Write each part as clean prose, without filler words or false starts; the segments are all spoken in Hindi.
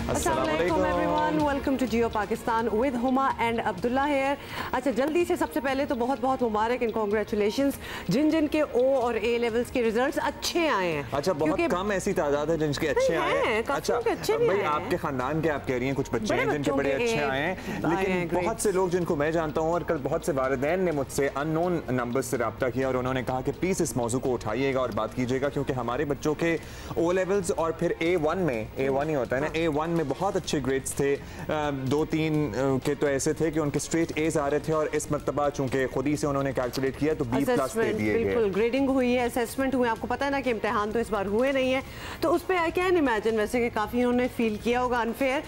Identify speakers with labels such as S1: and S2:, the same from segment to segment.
S1: अस्सलामुअलैकुम everyone, welcome to Geo Pakistan with Huma and Abdullah here. अच्छा, जल्दी से सबसे पहले तो बहुत बहुत मुबारक एंड कांग्रेचुलेशंस जिन जिन के ओ और ए लेवल्स के रिजल्ट्स अच्छे आए हैं।
S2: अच्छा, बहुत कम ऐसी तादाद है जिनके अच्छे आए हैं।
S1: अच्छा
S2: भाई, आपके खानदान के आप कह रही हैं कुछ बच्चे हैं जिनके बड़े अच्छे आए हैं, लेकिन बहुत से लोग जिनको मैं जानता हूँ और कल बहुत से वालिदैन ने मुझसे अननोन नंबर से रब्ता किया और उन्होंने कहा कि प्लीज इस मौजू को उठाइएगा और बात कीजिएगा, क्योंकि हमारे बच्चों के ओ लेवल्स और फिर A1 में, A1 ही होता है ना, A1 में बहुत अच्छे ग्रेड्स थे। 2-3 के तो ऐसे थे कि उनके स्ट्रेट एज आ रहे थे और इस मर्तबा चूंकि खुद ही से उन्होंने कैलकुलेट किया तो B+ दे दिए गए।
S1: बिल्कुल, ग्रेडिंग हुई है, असेसमेंट हुए। आपको पता है ना कि इम्तिहान तो इस बार हुए नहीं है, तो उस पर आई कैन इमेजिन वैसे कि काफी उन्होंने फील किया होगा अनफेयर,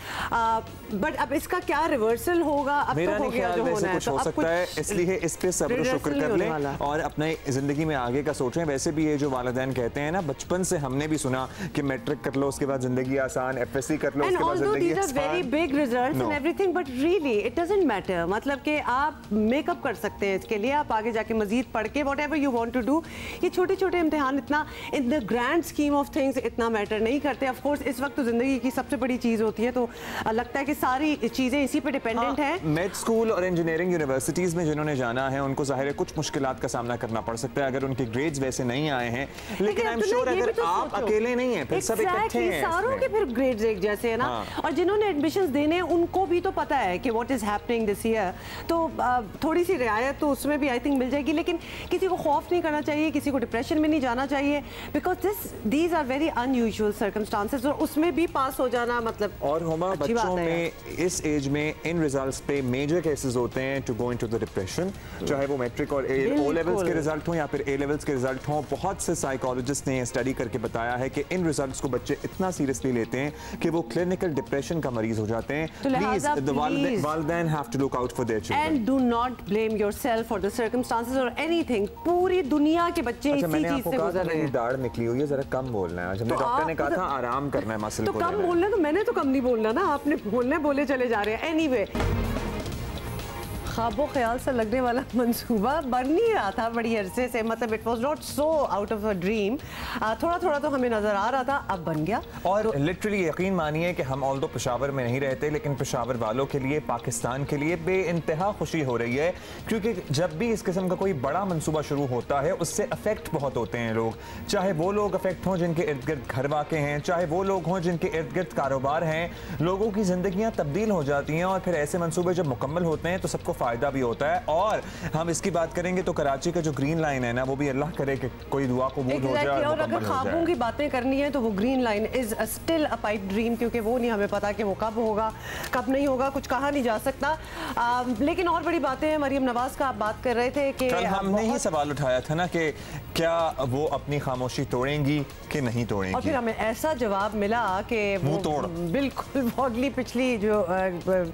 S1: बट अब इसका क्या रिवर्सल होगा? अब
S2: मेरा
S1: तो हो गया जो होना है,
S2: कुछ हो सकता है, इसलिए इस पे सब्र शुक्र कर लें और अपने जिंदगी में आगे का सोचें। वैसे भी ये जो वालिदैन कहते हैं ना, बचपन से हमने भी सुना कि मैट्रिक कर लो उसके बाद जिंदगी आसान, FSC कर लो उसके बाद जिंदगी आसान।
S1: Very big results and everything, but really it doesn't matter. मतलब कि आप मेकअप कर सकते हैं इसके लिए, आप आगे जाके मजीद पढ़ के whatever you want to do. ये छोटे छोटे इम्तिहान इतना in the grand scheme of things इतना मैटर नहीं करते। ऑफ कोर्स इस वक्त तो जिंदगी की सबसे बड़ी चीज होती है, तो लगता है कि सारी चीजें इसी पे डिपेंडेंट है।
S2: मेड स्कूल और इंजीनियरिंग यूनिवर्सिटीज में जिन्होंने जाना है उनको जाहिर है कुछ मुश्किलात का सामना करना पड़ सकता है अगर उनके ग्रेड्स वैसे नहीं आए हैं, लेकिन आई एम श्योर अगर आप अकेले नहीं हैं, फिर सब इकट्ठे हैं,
S1: सारों के फिर ग्रेड्स एक जैसे है ना। और जिन्होंने एडमिशंस देने हैं उनको भी तो पता है कि what is happening this year, तो थोड़ी सी रियायत तो उसमें भी आई थिंक मिल जाएगी। लेकिन किसी को खौफ नहीं करना चाहिए, किसी को डिप्रेशन में नहीं जाना चाहिए, because these are very unusual circumstances, और उसमें भी पास हो जाना मतलब।
S2: और हुमा, बच्चों में इस एज में इन रिजल्ट्स पे मेजर केसेस होते हैं to go into the depression, चाहे वो मैट्रिक और ओ लेवल्स के रिजल्ट हों या फिर ए लेवल्स के रिजल्ट हों। बहुत से साइकोलॉजिस्ट ने स्टडी करके बताया है कि इन रिजल्ट्स को बच्चे इतना सीरियसली लेते हैं कि वो क्लिनिकल डिप्रेशन का मरीज हो जाते हैं। प्लीज द वालिदैन have to look out for their children
S1: and do not blame yourself for the circumstances और एनीथिंग। पूरी दुनिया के बच्चे इसी चीज से गुजर रहे हैं।
S2: दाढ़ निकली हुई है, जरा कम बोलना है। जब डॉक्टर ने कहा था आराम करना है मसल को,
S1: तो कम बोलना, तो मैंने तो कम नहीं बोलना ना, आपने बोलने बोले चले जा रहे हैं। एनीवे, ख्वाबो ख्याल से लगने वाला मंसूबा बन नहीं रहा था बड़ी अरसे से, मतलब it was not so out of a dream. थोड़ा थोड़ा तो हमें नजर आ रहा था, अब बन गया।
S2: और तो लिटरली यकीन मानिए कि हम ऑल्दो पेशावर में नहीं रहते, लेकिन पेशावर वालों के लिए, पाकिस्तान के लिए बेइंतहा खुशी हो रही है, क्योंकि जब भी इस किस्म का कोई बड़ा मंसूबा शुरू होता है उससे अफेक्ट बहुत होते हैं लोग। चाहे वो लोग अफेक्ट हों जिनके इर्द गिर्द घर वाक़े हैं, चाहे वो लोग हों जिनके इर्द गिर्द कारोबार हैं, लोगों की जिंदगियां तब्दील हो जाती हैं। और फिर ऐसे मंसूबे जब मुकम्मल होते हैं तो सबको फायदा भी होता है। और हम इसकी बात करेंगे तो कराची का जो ग्रीन लाइन है ना, वो भी अल्लाह करे कि कोई दुआ कबूल हो जाए।
S1: और अगर ख्वाबों की बातें करनी है तो वो green line is still a pipe dream, क्योंकि वो नहीं हमें पता कि वो कब होगा कब नहीं होगा, कुछ कहा नहीं जा सकता। लेकिन और बड़ी बातें हैं। मरियम नवाज का आप बात कर रहे थे कि
S2: कल हमने ही सवाल उठाया था ना कि क्या वो अपनी खामोशी तोड़ेंगी कि नहीं तोड़ेंगी,
S1: और फिर हमें ऐसा जवाब मिला कि
S2: मुंह तोड़।
S1: बिल्कुल, अगली पिछली जो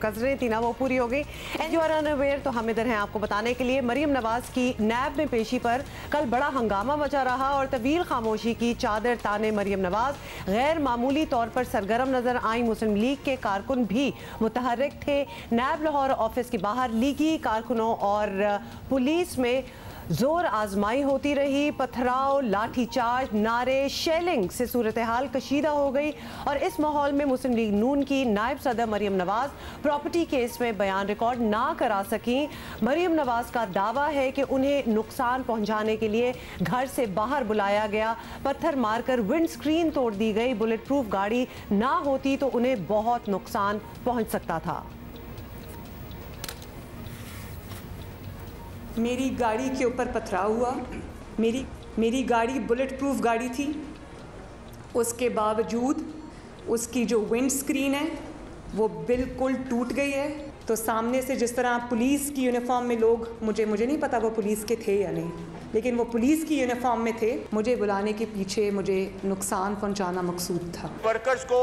S1: कसरें थी ना वो पूरी हो गई। एंड यू आर अनअवेयर, तो हम इधर हैं आपको बताने के लिए। मरियम नवाज की नैब में पेशी पर कल बड़ा हंगामा मचा रहा और तवील खामोशी की चादर ताने मरियम नवाज गैर मामूली तौर पर सरगर्म नजर आई। मुस्लिम लीग के कारकुन भी मुतहर्रिक थे। नैब लाहौर ऑफिस के बाहर लीगी कारकुनों और पुलिस में जोर आजमाई होती रही। पथराव, लाठीचार्ज, नारे, शेलिंग से सूरत हाल कशीदा हो गई। और इस माहौल में मुस्लिम लीग नून की नायब सदर मरियम नवाज प्रॉपर्टी केस में बयान रिकॉर्ड ना करा सकी। मरियम नवाज का दावा है कि उन्हें नुकसान पहुंचाने के लिए घर से बाहर बुलाया गया, पत्थर मारकर विंड स्क्रीन तोड़ दी गई। बुलेट प्रूफ गाड़ी ना होती तो उन्हें बहुत नुकसान पहुंच सकता था।
S3: मेरी गाड़ी के ऊपर पथराव हुआ। मेरी गाड़ी बुलेट प्रूफ गाड़ी थी, उसके बावजूद उसकी जो विंड स्क्रीन है वो बिल्कुल टूट गई है। तो सामने से जिस तरह पुलिस की यूनिफॉर्म में लोग, मुझे नहीं पता वो पुलिस के थे या नहीं, लेकिन वो पुलिस की यूनिफॉर्म में थे, मुझे बुलाने के पीछे मुझे नुकसान पहुंचाना मकसूद था।
S4: वर्कर्स को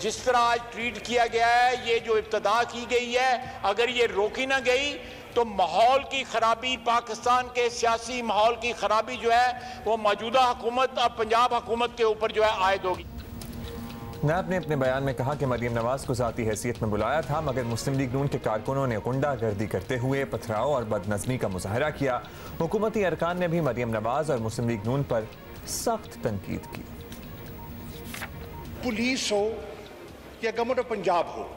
S4: जिस तरह आज ट्रीट किया गया है, ये जो इब्तदा की गई है, अगर ये रोकी ना गई तो माहौल की खराबी, पाकिस्तान के सियासी माहौल की खराबी जो है वो मौजूदा हुकूमत और पंजाब हुकूमत के ऊपर जो है आयद होगी।
S2: नैब ने अपने बयान में कहा कि मरियम नवाज को ज़ाती हैसियत में बुलाया था, मगर मुस्लिम लीग नून के कारकुनों ने गुंडागर्दी करते हुए पथराव और बदनज़मी का मुजाहरा किया। हुकूमती अरकान ने भी मरियम नवाज और मुस्लिम लीग नून पर सख्त तनकीद की।
S5: पुलिस हो, या गवर्नमेंट ऑफ पंजाब हो,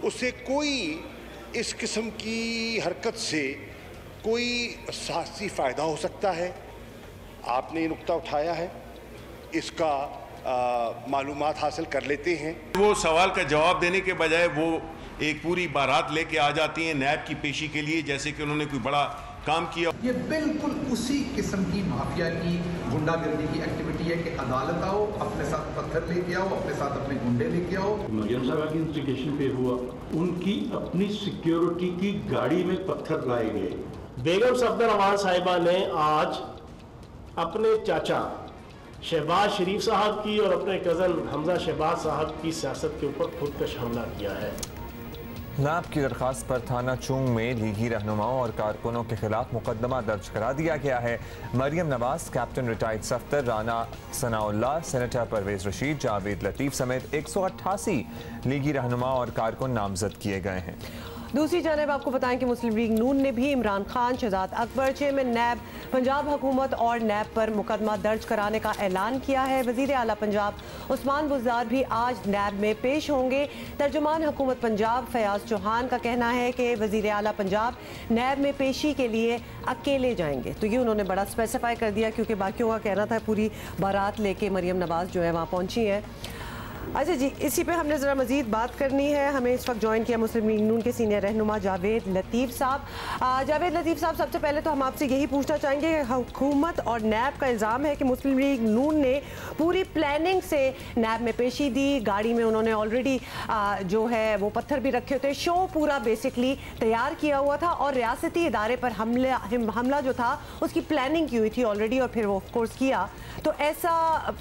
S5: उसे कोई इस किस्म की हरकत से कोई सियासी फ़ायदा हो सकता है। आपने ये नुक्ता उठाया है, इसका मालूमात हासिल कर लेते हैं।
S6: वो सवाल का जवाब देने के बजाय वो एक पूरी बारात लेके आ जाती हैं नैब की पेशी के लिए, जैसे कि उन्होंने कोई बड़ा काम किया।
S7: ये बिल्कुल उसी किस्म की माफिया की गुंडागर्दी की एक्टिविटी है कि अदालत आओ, अपने साथ पत्थर लेके आओ, अपने साथ अपने गुंडे लेके आओ।
S8: मरियम साहबा की इंस्टिगेशन पे हुआ, उनकी अपनी सिक्योरिटी की गाड़ी में पत्थर लाए गए।
S9: बेगम सफदर अमान साहिबा ने आज अपने चाचा शहबाज शरीफ साहब की और अपने कज़न हमजा शहबाज साहब की सियासत के ऊपर खुदकश हमला किया है।
S2: नैब की दरख्वास्त पर थाना चुंग में लीगी रहनुमाओं और कारकुनों के खिलाफ मुकदमा दर्ज करा दिया गया है। Maryam Nawaz, captain retired Safdar, Rana Sanaullah, senator Parvez Rasheed, Javed Latif समेत 188 लीगी रहनुमा और कारकुन नामजद किए गए हैं।
S1: दूसरी जानब आपको बताएं कि मुस्लिम लीग नून ने भी इमरान खान, शहजाद अकबर, चेयरमैन नैब, पंजाब हुकूमत और नैब पर मुकदमा दर्ज कराने का ऐलान किया है। वज़ीर आला पंजाब उस्मान बुज़दार भी आज नैब में पेश होंगे। तर्जुमान हुकूमत पंजाब फयाज चौहान का कहना है कि वज़ीर आला पंजाब नैब में पेशी के लिए अकेले जाएंगे। तो ये उन्होंने बड़ा स्पेसिफाई कर दिया, क्योंकि बाकियों का कहना था पूरी बारात लेके मरियम नवाज जो है वहाँ पहुँची हैं। अच्छा जी, इसी पे हमने ज़रा मज़ीद बात करनी है। हमें इस वक्त ज्वाइन किया मुस्लिम लीग नून के सीनियर रहनुमा जावेद लतीफ़ साहब। जावेद लतीफ़ साहब, सबसे पहले तो हम आपसे यही पूछना चाहेंगे, हुकूमत और नैब का इल्ज़ाम है कि मुस्लिम लीग नून ने पूरी प्लानिंग से नैब में पेशी दी। गाड़ी में उन्होंने ऑलरेडी जो है वो पत्थर भी रखे होते, शो पूरा बेसिकली तैयार किया हुआ था और रियासती इदारे पर हमला जो था उसकी प्लानिंग की हुई थी ऑलरेडी, और फिर वो ऑफ कोर्स किया। तो ऐसा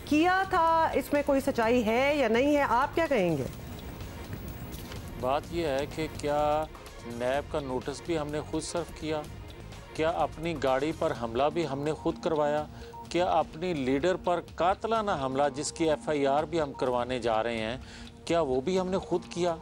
S1: किया था, इसमें कोई सच्चाई है या नहीं है, आप क्या कहेंगे?
S10: बात यह है कि क्या नैब का नोटिस भी हमने खुद सर्व किया, क्या अपनी गाड़ी पर हमला भी हमने खुद करवाया, क्या अपनी लीडर पर कातलाना हमला जिसकी FIR भी हम करवाने जा रहे हैं, क्या वो भी हमने खुद किया?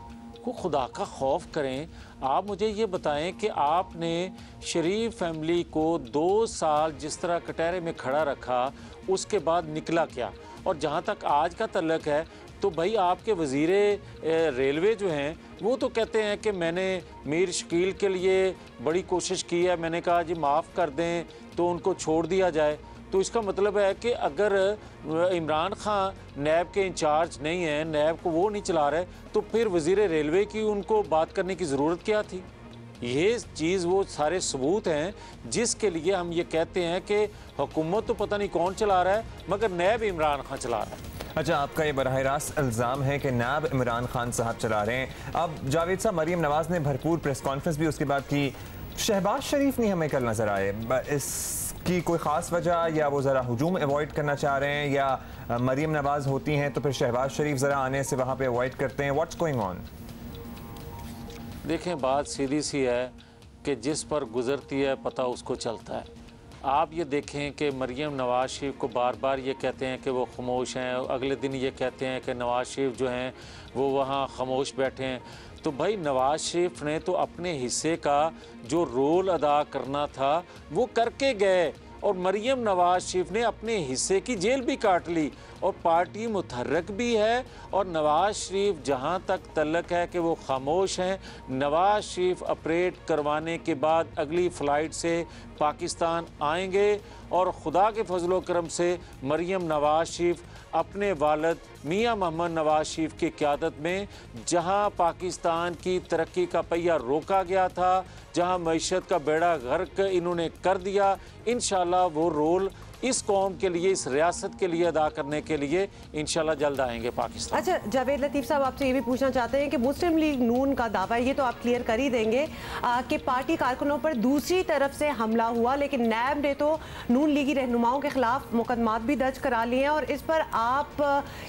S10: को खुदा का खौफ करें। आप मुझे ये बताएं कि आपने शरीफ फैमिली को 2 साल जिस तरह कटहरे में खड़ा रखा, उसके बाद निकला क्या? और जहाँ तक आज का तल्लक है तो भाई आपके वज़ीरे रेलवे जो हैं वो तो कहते हैं कि मैंने मीर शकील के लिए बड़ी कोशिश की है, मैंने कहा जी माफ़ कर दें तो उनको छोड़ दिया जाए। तो इसका मतलब है कि अगर इमरान खान नैब के इंचार्ज नहीं हैं, नैब को वो नहीं चला रहे, तो फिर वज़ीर रेलवे की उनको बात करने की ज़रूरत क्या थी? ये चीज़ वो सारे सबूत हैं जिसके लिए हम ये कहते हैं कि हुकूमत तो पता नहीं कौन चला रहा है, मगर नैब इमरान खान चला रहा है।
S2: अच्छा, आपका ये बराह रास्त इल्ज़ाम है कि नैब इमरान खान साहब चला रहे हैं। अब जावेद साहब, मरियम नवाज़ ने भरपूर प्रेस कॉन्फ्रेंस भी उसके बाद की, शहबाज शरीफ नहीं हमें कल नज़र आए, इसकी कोई ख़ास वजह, या वो ज़रा हुजूम अवॉइड करना चाह रहे हैं, या मरियम नवाज़ होती हैं तो फिर शहबाज शरीफ ज़रा आने से वहाँ पे अवॉइड करते हैं? What's going on?
S10: देखें, बात सीधी सी है कि जिस पर गुज़रती है पता उसको चलता है। आप ये देखें कि मरियम नवाज़ शरीफ को बार बार ये कहते हैं कि वो खामोश हैं, अगले दिन ये कहते हैं कि नवाज़ शरीफ जो हैं वो वहाँ खामोश बैठे हैं। तो भाई नवाज़ शरीफ ने तो अपने हिस्से का जो रोल अदा करना था वो करके गए, और मरियम नवाज़ शरीफ ने अपने हिस्से की जेल भी काट ली, और पार्टी मुतहर्रक भी है। और नवाज़ शरीफ जहां तक तल्लक है कि वो खामोश हैं, नवाज़ शरीफ ऑपरेट करवाने के बाद अगली फ़्लाइट से पाकिस्तान आएंगे, और ख़ुदा के फजलो करम से मरियम नवाज़ शरीफ अपने वालिद मियाँ मोहम्मद नवाज़ शरीफ की क़यादत में, जहां पाकिस्तान की तरक्की का पहिया रोका गया था, जहां मईशत का बेड़ा गर्क इन्होंने कर दिया, इंशाल्लाह वो रोल इस कौम के लिए, इस रियासत के लिए अदा करने के लिए इंशाल्लाह जल्द आएंगे पाकिस्तान।
S1: अच्छा जावेद लतीफ़ साहब, आपसे ये भी पूछना चाहते हैं कि मुस्लिम लीग नून का दावा, ये तो आप क्लियर कर ही देंगे कि पार्टी कारकुनों पर दूसरी तरफ से हमला हुआ, लेकिन नैब ने तो नून लीगी रहनुमाओं के खिलाफ मुकदमात भी दर्ज करा लिए हैं, और इस पर आप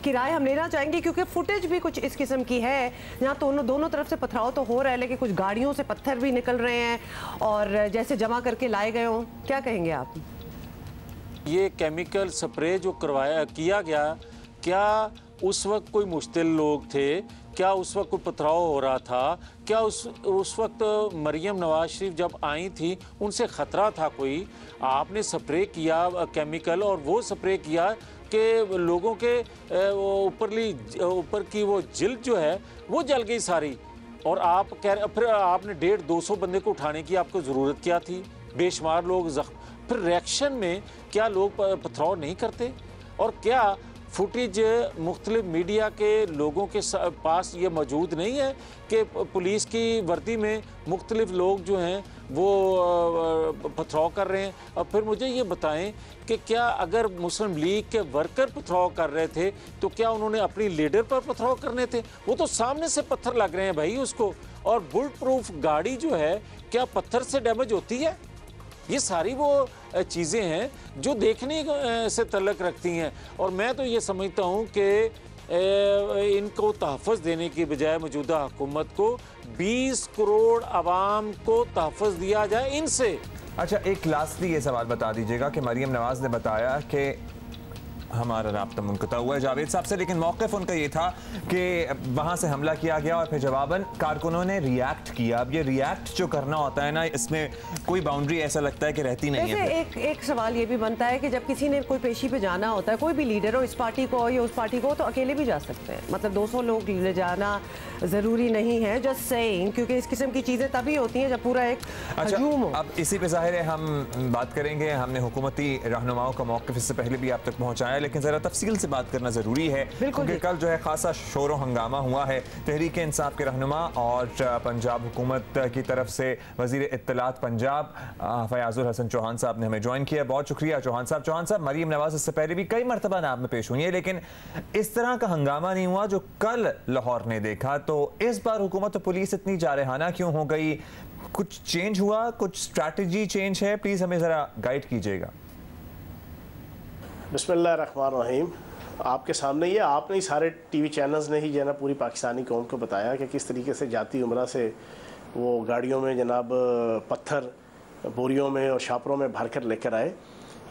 S1: की राय हम लेना चाहेंगे, क्योंकि फुटेज भी कुछ इस किस्म की है जहाँ दोनों तरफ से पथराव तो हो रहा है, लेकिन कुछ गाड़ियों से पत्थर भी निकल रहे हैं और जैसे जमा करके लाए गए हों। क्या कहेंगे आप?
S10: ये केमिकल स्प्रे जो किया गया, क्या उस वक्त कोई मुश्तिल लोग थे? क्या उस वक्त कोई पथराव हो रहा था? क्या उस वक्त मरियम नवाज़ शरीफ जब आई थी उनसे ख़तरा था कोई? आपने स्प्रे किया केमिकल, और वो स्प्रे किया कि लोगों के ऊपर की वो जिल्द जो है वो जल गई सारी। और आप कह रहे, फिर आपने 150-200 बंदे को उठाने की आपको ज़रूरत क्या थी? बेशुमार लोग जख्म, फिर रिएक्शन में क्या लोग पथराव नहीं करते? और क्या फुटेज मुख्तलिफ मीडिया के लोगों के पास ये मौजूद नहीं है कि पुलिस की वर्दी में मुख्तलिफ लोग जो हैं वो पथराव कर रहे हैं? और फिर मुझे ये बताएं कि क्या अगर मुस्लिम लीग के वर्कर पथराव कर रहे थे तो क्या उन्होंने अपनी लीडर पर पथराव करने थे? वो तो सामने से पत्थर लग रहे हैं भाई उसको। और बुलेट प्रूफ गाड़ी जो है क्या पत्थर से डैमेज होती है? ये सारी वो चीज़ें हैं जो देखने से तल्लक रखती हैं। और मैं तो ये समझता हूँ कि इनको तहफ़्फ़ुज़ देने की बजाय मौजूदा हुकूमत को 20 करोड़ आवाम को तहफ़्फ़ुज़ दिया जाए इनसे।
S2: अच्छा, एक लास्टली ये सवाल बता दीजिएगा कि मरीम नवाज़ ने बताया कि हमारा राब्ता मुनक़ता हुआ है जावेद साहब से, लेकिन मौक़िफ़ उनका ये था कि वहाँ से हमला किया गया और फिर जवाबन कारकुनों ने रिएक्ट किया। अब ये रिएक्ट जो करना होता है ना, इसमें कोई बाउंड्री ऐसा लगता है कि रहती नहीं है।
S1: एक सवाल ये भी बनता है कि जब किसी ने कोई पेशी पे जाना होता है, कोई भी लीडर हो, इस पार्टी को या उस पार्टी को, तो अकेले भी जा सकते हैं। मतलब 200 लोग ले जाना ज़रूरी नहीं है, जस्ट सेइंग, क्योंकि इस किस्म की चीज़ें तभी होती हैं जब पूरा एक हजूम हो।
S2: अब इसी पे ज़ाहिर है हम बात करेंगे। हमने हुकूमती रहनुमाओं का मौक़िफ़ इससे पहले भी आप तक पहुँचाया, लेकिन ज़रा तफसील से बात करना ज़रूरी है क्योंकि कल जो है खासा शोर व हंगामा हुआ है। तहरीक इंसाफ के रहनुमा और पंजाब हुकूमत की तरफ से वज़ीर इत्तलात पंजाब फयाजुल हसन चौहान साहब ने हमें ज्वाइन किया। बहुत शुक्रिया चौहान साहब। चौहान साहब, मरीम नवाज़ इससे पहले भी कई मरतबा नाब में पेश हुई है, लेकिन इस तरह का हंगामा नहीं हुआ जो कल लाहौर ने देखा। तो इस बार हुकूमत और पुलिस इतनी जारहाना क्यों हो गई? कुछ चेंज हुआ, कुछ स्ट्रैटेजी चेंज है? प्लीज़ हमें ज़रा गाइड कीजिएगा।
S9: बिस्मिल्लाहिर्रहमानिर्रहीम। आपके सामने ये आपने ही सारे टीवी चैनल्स ने ही जो है ना पूरी पाकिस्तानी कौम को बताया कि किस तरीके से जाती उम्रा से वो गाड़ियों में जनाब पत्थर बोरियों में और शापरों में भर कर लेकर आए।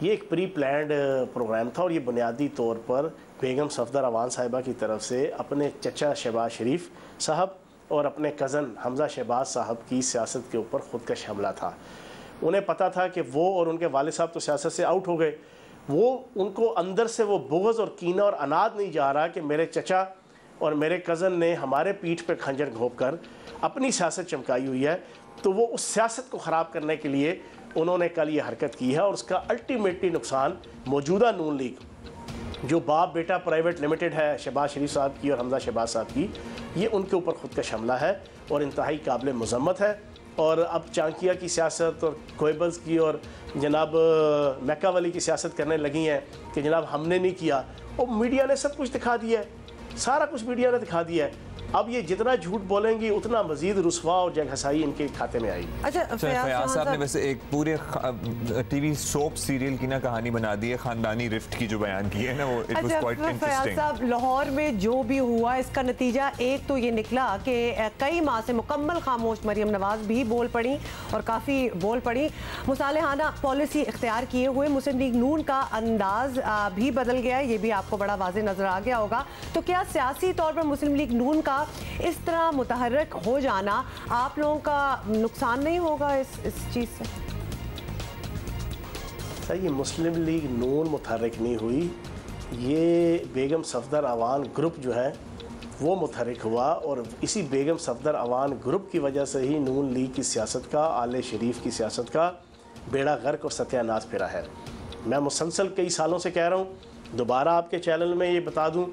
S9: ये एक प्री प्लान्ड प्रोग्राम था और ये बुनियादी तौर पर बेगम सफदर अवान साहिबा की तरफ से अपने चचा शहबाज शरीफ साहब और अपने कज़न हमज़ा शहबाज साहब की सियासत के ऊपर ख़ुदकश हमला था। उन्हें पता था कि वो और उनके वालिद साहब तो सियासत से आउट हो गए, वो उनको अंदर से वो बुग़्ज़ और कीना और अनाद नहीं जा रहा कि मेरे चचा और मेरे कज़न ने हमारे पीठ पे खंजर घोंप कर अपनी सियासत चमकाई हुई है। तो वो उस सियासत को ख़राब करने के लिए उन्होंने कल ये हरकत की है और उसका अल्टीमेटली नुकसान मौजूदा नून लीग जो बाप बेटा प्राइवेट लिमिटेड है शहबाज शरीफ साहब की और हमज़ा शहबाज साहब की, ये उनके ऊपर ख़ुदकश हमला है और इंतहाई काबिल मज़म्मत है। और अब चांकिया की सियासत और कोयबल्स की और जनाब मैका वाली की सियासत करने लगी हैं कि जनाब हमने नहीं किया। और मीडिया ने सब कुछ दिखा दिया है, सारा कुछ मीडिया ने दिखा दिया है। अब ये जितना झूठ बोलेंगी उतना मजीद रुसवा और जगहसाई इनके खाते में आएगी।
S2: अच्छा, फयाज साहब ने वैसे एक पूरे टीवी सोप सीरियल की ना कहानी बना दी है, खानदानी रिफ्ट की जो बयान की है ना, वो इट वाज क्वाइट इंटरेस्टिंग।
S1: साहब, लाहौर में जो भी हुआ इसका नतीजा एक तो ये निकला कि कई माह से मुकम्मल खामोश मरीम नवाज भी बोल पड़ी और काफ़ी बोल पड़ी। मुसालहाना पॉलिसी इख्तियार किए हुए मुस्लिम लीग नून का अंदाज भी बदल गया है, ये भी आपको बड़ा वाज़ेह नज़र आ गया होगा। तो क्या सियासी तौर पर मुस्लिम लीग नून का इस तरह मुतहर्रिक हो जाना आप लोगों का नुकसान नहीं होगा इस चीज़ से?
S9: सर, ये मुस्लिम लीग नून मुतहर्रिक नहीं हुई, ये बेगम सफदर अवान ग्रुप जो है वो मुतहर्रिक हुआ और इसी बेगम सफदर अवान ग्रुप की वजह से ही नून लीग की सियासत का, आले शरीफ की सियासत का बेड़ा गर्क और सत्यानाश फिरा है। मैं मुसलसल कई सालों से कह रहा हूँ, दोबारा आपके चैनल में ये बता दूँ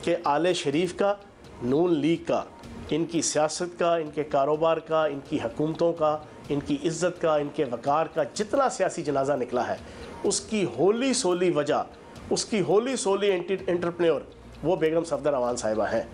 S9: कि आले शरीफ का, नून लीग का, इनकी सियासत का, इनके कारोबार का, इनकी हुकूमतों का, इनकी इज़्ज़त का, इनके वक़ार का जितना सियासी जनाजा निकला है, उसकी होली सोली वजह, उसकी होली सोली एंटरप्रेन्योर वो बेगम सफदर अवान साहिबा हैं।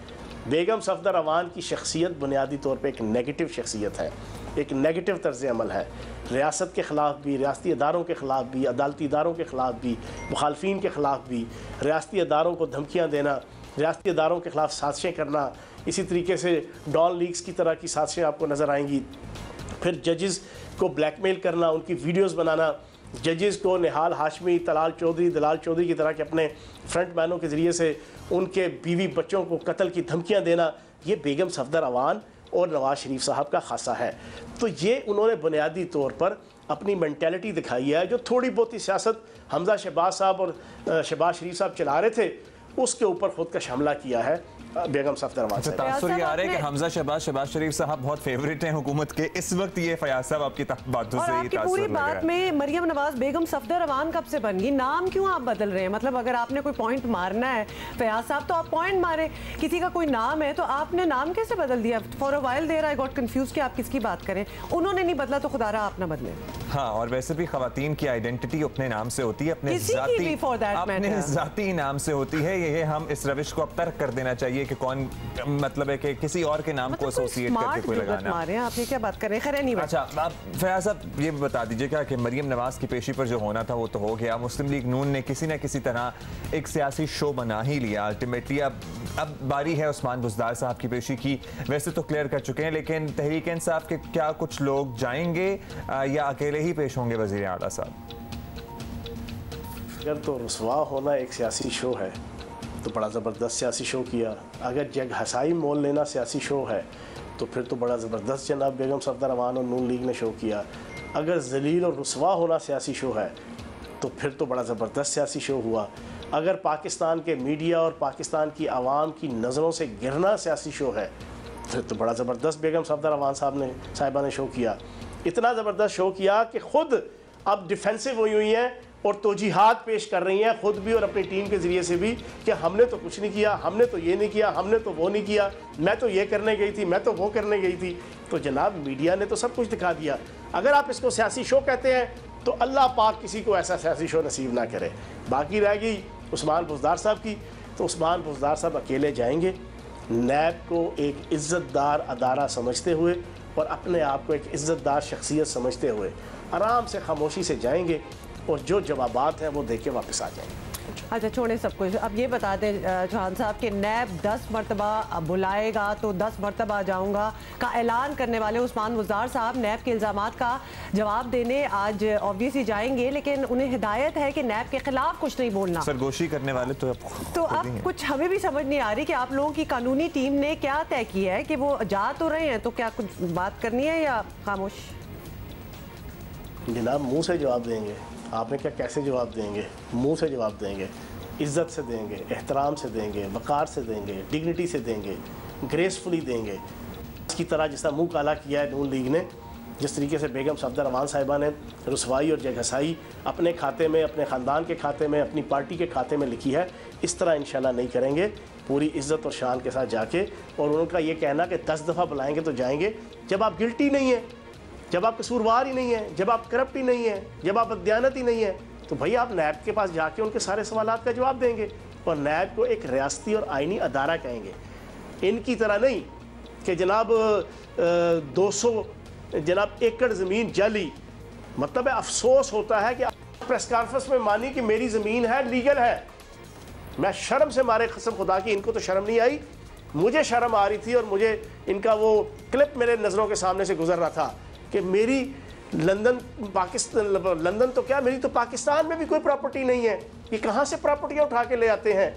S9: बेगम सफदर अवान की शख्सियत बुनियादी तौर पर एक नेगेटिव शख्सियत है, एक नेगेटिव तर्ज़ अमल है। रियासत के ख़िलाफ़ भी, रियासती अदारों के ख़िलाफ़ भी, अदालती इदारों के ख़िलाफ़ भी, मुखालफीन के ख़िलाफ़ भी, रियासती अदारों को धमकियाँ देना, रियासती अदारों के ख़िलाफ़ साजिशें करना, इसी तरीके से डॉन लीग्स की तरह की साजिशें आपको नज़र आएंगी। फिर जजेस को ब्लैकमेल करना, उनकी वीडियोस बनाना, जजेस को निहाल हाशमी, तलाल चौधरी, दलाल चौधरी की तरह के अपने फ्रंट मैनों के ज़रिए से उनके बीवी बच्चों को कत्ल की धमकियाँ देना, ये बेगम सफदर अवान और नवाज़ शरीफ साहब का खासा है। तो ये उन्होंने बुनियादी तौर पर अपनी मेंटेलिटी दिखाई है, जो थोड़ी बहुत ही सियासत हमजा शहबाज साहब और शहबाज शरीफ साहब चला रहे थे, उसके ऊपर खुद का हमला किया है बेगम सफदरवान साहब।
S2: तासुर ये आ रहा है कि हमजा शहबाज शरीफ साहब बहुत फेवरेट हैं हुकूमत के इस वक्त। ये फयाज साहब आपकी बातों से ही तासुर
S1: पूरी बात में मरियम नवाज बेगम सफदरवान कब से बन गई? नाम क्यों आप बदल रहे हैं? मतलब अगर आपने कोई पॉइंट मारना है फयाज साहब तो आप पॉइंट मारे, किसी का कोई नाम है तो आपने नाम कैसे बदल दिया? For a while there I got confuse कि आप किसकी बात करें। उन्होंने नहीं बदला तो खुदारा आप ना बदले।
S2: हाँ, और वैसे भी खवातीन की आइडेंटिटी अपने नाम से होती है, अपने जाती नाम से होती है। ये हम इस रविश को अब तर्क कर देना चाहिए कि कौन मतलब है कि किसी और के नाम को एसोसिएट करके कोई लगाना।
S1: आप ये क्या बात कर रहे हैं? खैर नहीं।
S2: अच्छा, आप फयाज साहब ये बता दीजिएगा कि मरियम नवाज की पेशी पर जो होना था वो तो हो गया। मुस्लिम लीग नून ने किसी न किसी तरह एक सियासी शो बना ही लिया अल्टीमेटली। अब बारी है उस्मान बुज़दार साहब की पेशी की। वैसे तो क्लियर कर चुके हैं, लेकिन तहरीक इंसाफ के क्या कुछ लोग जाएंगे या अकेले ही पेश होंगे वज़ीर आला साहब?
S9: अगर तो रुसवा होना एक सियासी शो है तो बड़ा ज़बरदस्त सियासी शो किया। अगर जग हसाई मोल लेना सियासी शो है तो फिर तो बड़ा ज़बरदस्त जनाब बेगम सफदरवान और नून लीग ने शो किया। अगर जलील और रुसवा होना सियासी शो है तो फिर तो बड़ा ज़बरदस्त सियासी शो हुआ। अगर पाकिस्तान के मीडिया और पाकिस्तान की आवाम की नज़रों से गिरना सियासी शो है फिर तो बड़ा ज़बरदस्त बेगम सफदरवान साहिबा ने शो किया। इतना ज़बरदस्त शो किया कि ख़ुद अब डिफेंसिव हुई हैं और तोजीहात पेश कर रही हैं खुद भी और अपनी टीम के ज़रिए से भी कि हमने तो कुछ नहीं किया, हमने तो ये नहीं किया, हमने तो वो नहीं किया, मैं तो ये करने गई थी, मैं तो वो करने गई थी। तो जनाब मीडिया ने तो सब कुछ दिखा दिया। अगर आप इसको सियासी शो कहते हैं तो अल्लाह पाक किसी को ऐसा सियासी शो नसीब ना करे। बाकी रह गई उस्मान बुज़दार साहब की, तो उस्मान बुज़दार साहब अकेले जाएंगे, नैब को एक इज़्ज़तदार अदारा समझते हुए और अपने आप को एक इज़्ज़तदार शख्सियत समझते हुए आराम से खामोशी से जाएंगे और जो जवाबात हैं वो दे के वापस आ जाएंगे।
S1: अच्छा, छोड़े सब कुछ, अब ये बता दें चौहान साहब के नैब 10 मरतबा बुलाएगा तो 10 मरतबा जाऊंगा का ऐलान करने वाले उस्मान बुज़दार साहब नैब के इल्ज़ामात का जवाब देने आज ऑब्वियसली जाएंगे, लेकिन उन्हें हिदायत है कि नैब के खिलाफ कुछ नहीं बोलना।
S2: सरगोशी करने वाले तो
S1: अब कुछ हमें भी समझ नहीं आ रही कि आप लोगों की कानूनी टीम ने क्या तय किया है कि वो जा तो रहे हैं, तो क्या कुछ बात करनी है या खामोश?
S9: जनाब मुँह से जवाब देंगे। आपने क्या कैसे जवाब देंगे? मुंह से जवाब देंगे, इज़्ज़त से देंगे, एहतराम से देंगे, वक़ार से देंगे, डिग्निटी से देंगे, ग्रेसफुली देंगे। इसकी तरह जिस तरह मुँह काला किया है नून लीग ने, जिस तरीके से बेगम सफदरवान साहिबा ने रुसवाई और जगहसाई अपने खाते में, अपने ख़ानदान के खाते में, अपनी पार्टी के खाते में लिखी है, इस तरह इंशाल्लाह नहीं करेंगे। पूरी इज़्ज़त और शान के साथ जाके, और उनका ये कहना कि 10 दफ़ा बुलाएँगे तो जाएँगे, जब आप गिल्टी नहीं है, जब आप कसूरवार ही नहीं है, जब आप करप्ट ही नहीं है, जब आप बददियानत ही नहीं है, तो भाई आप नैब के पास जाके उनके सारे सवालात का जवाब देंगे और नैब को एक रियासती और आइनी अदारा कहेंगे। इनकी तरह नहीं कि जनाब 200 जनाब एकड़ ज़मीन जली। मतलब है अफसोस होता है कि प्रेस कॉन्फ्रेंस में मानी कि मेरी ज़मीन है, लीगल है। मैं शर्म से मारे कसम खुदा की, इनको तो शर्म नहीं आई, मुझे शर्म आ रही थी और मुझे इनका वो क्लिप मेरे नज़रों के सामने से गुजर रहा था कि मेरी लंदन लंदन तो क्या, मेरी तो पाकिस्तान में भी कोई प्रॉपर्टी नहीं है, ये कहाँ से प्रॉपर्टियाँ उठा के ले आते हैं।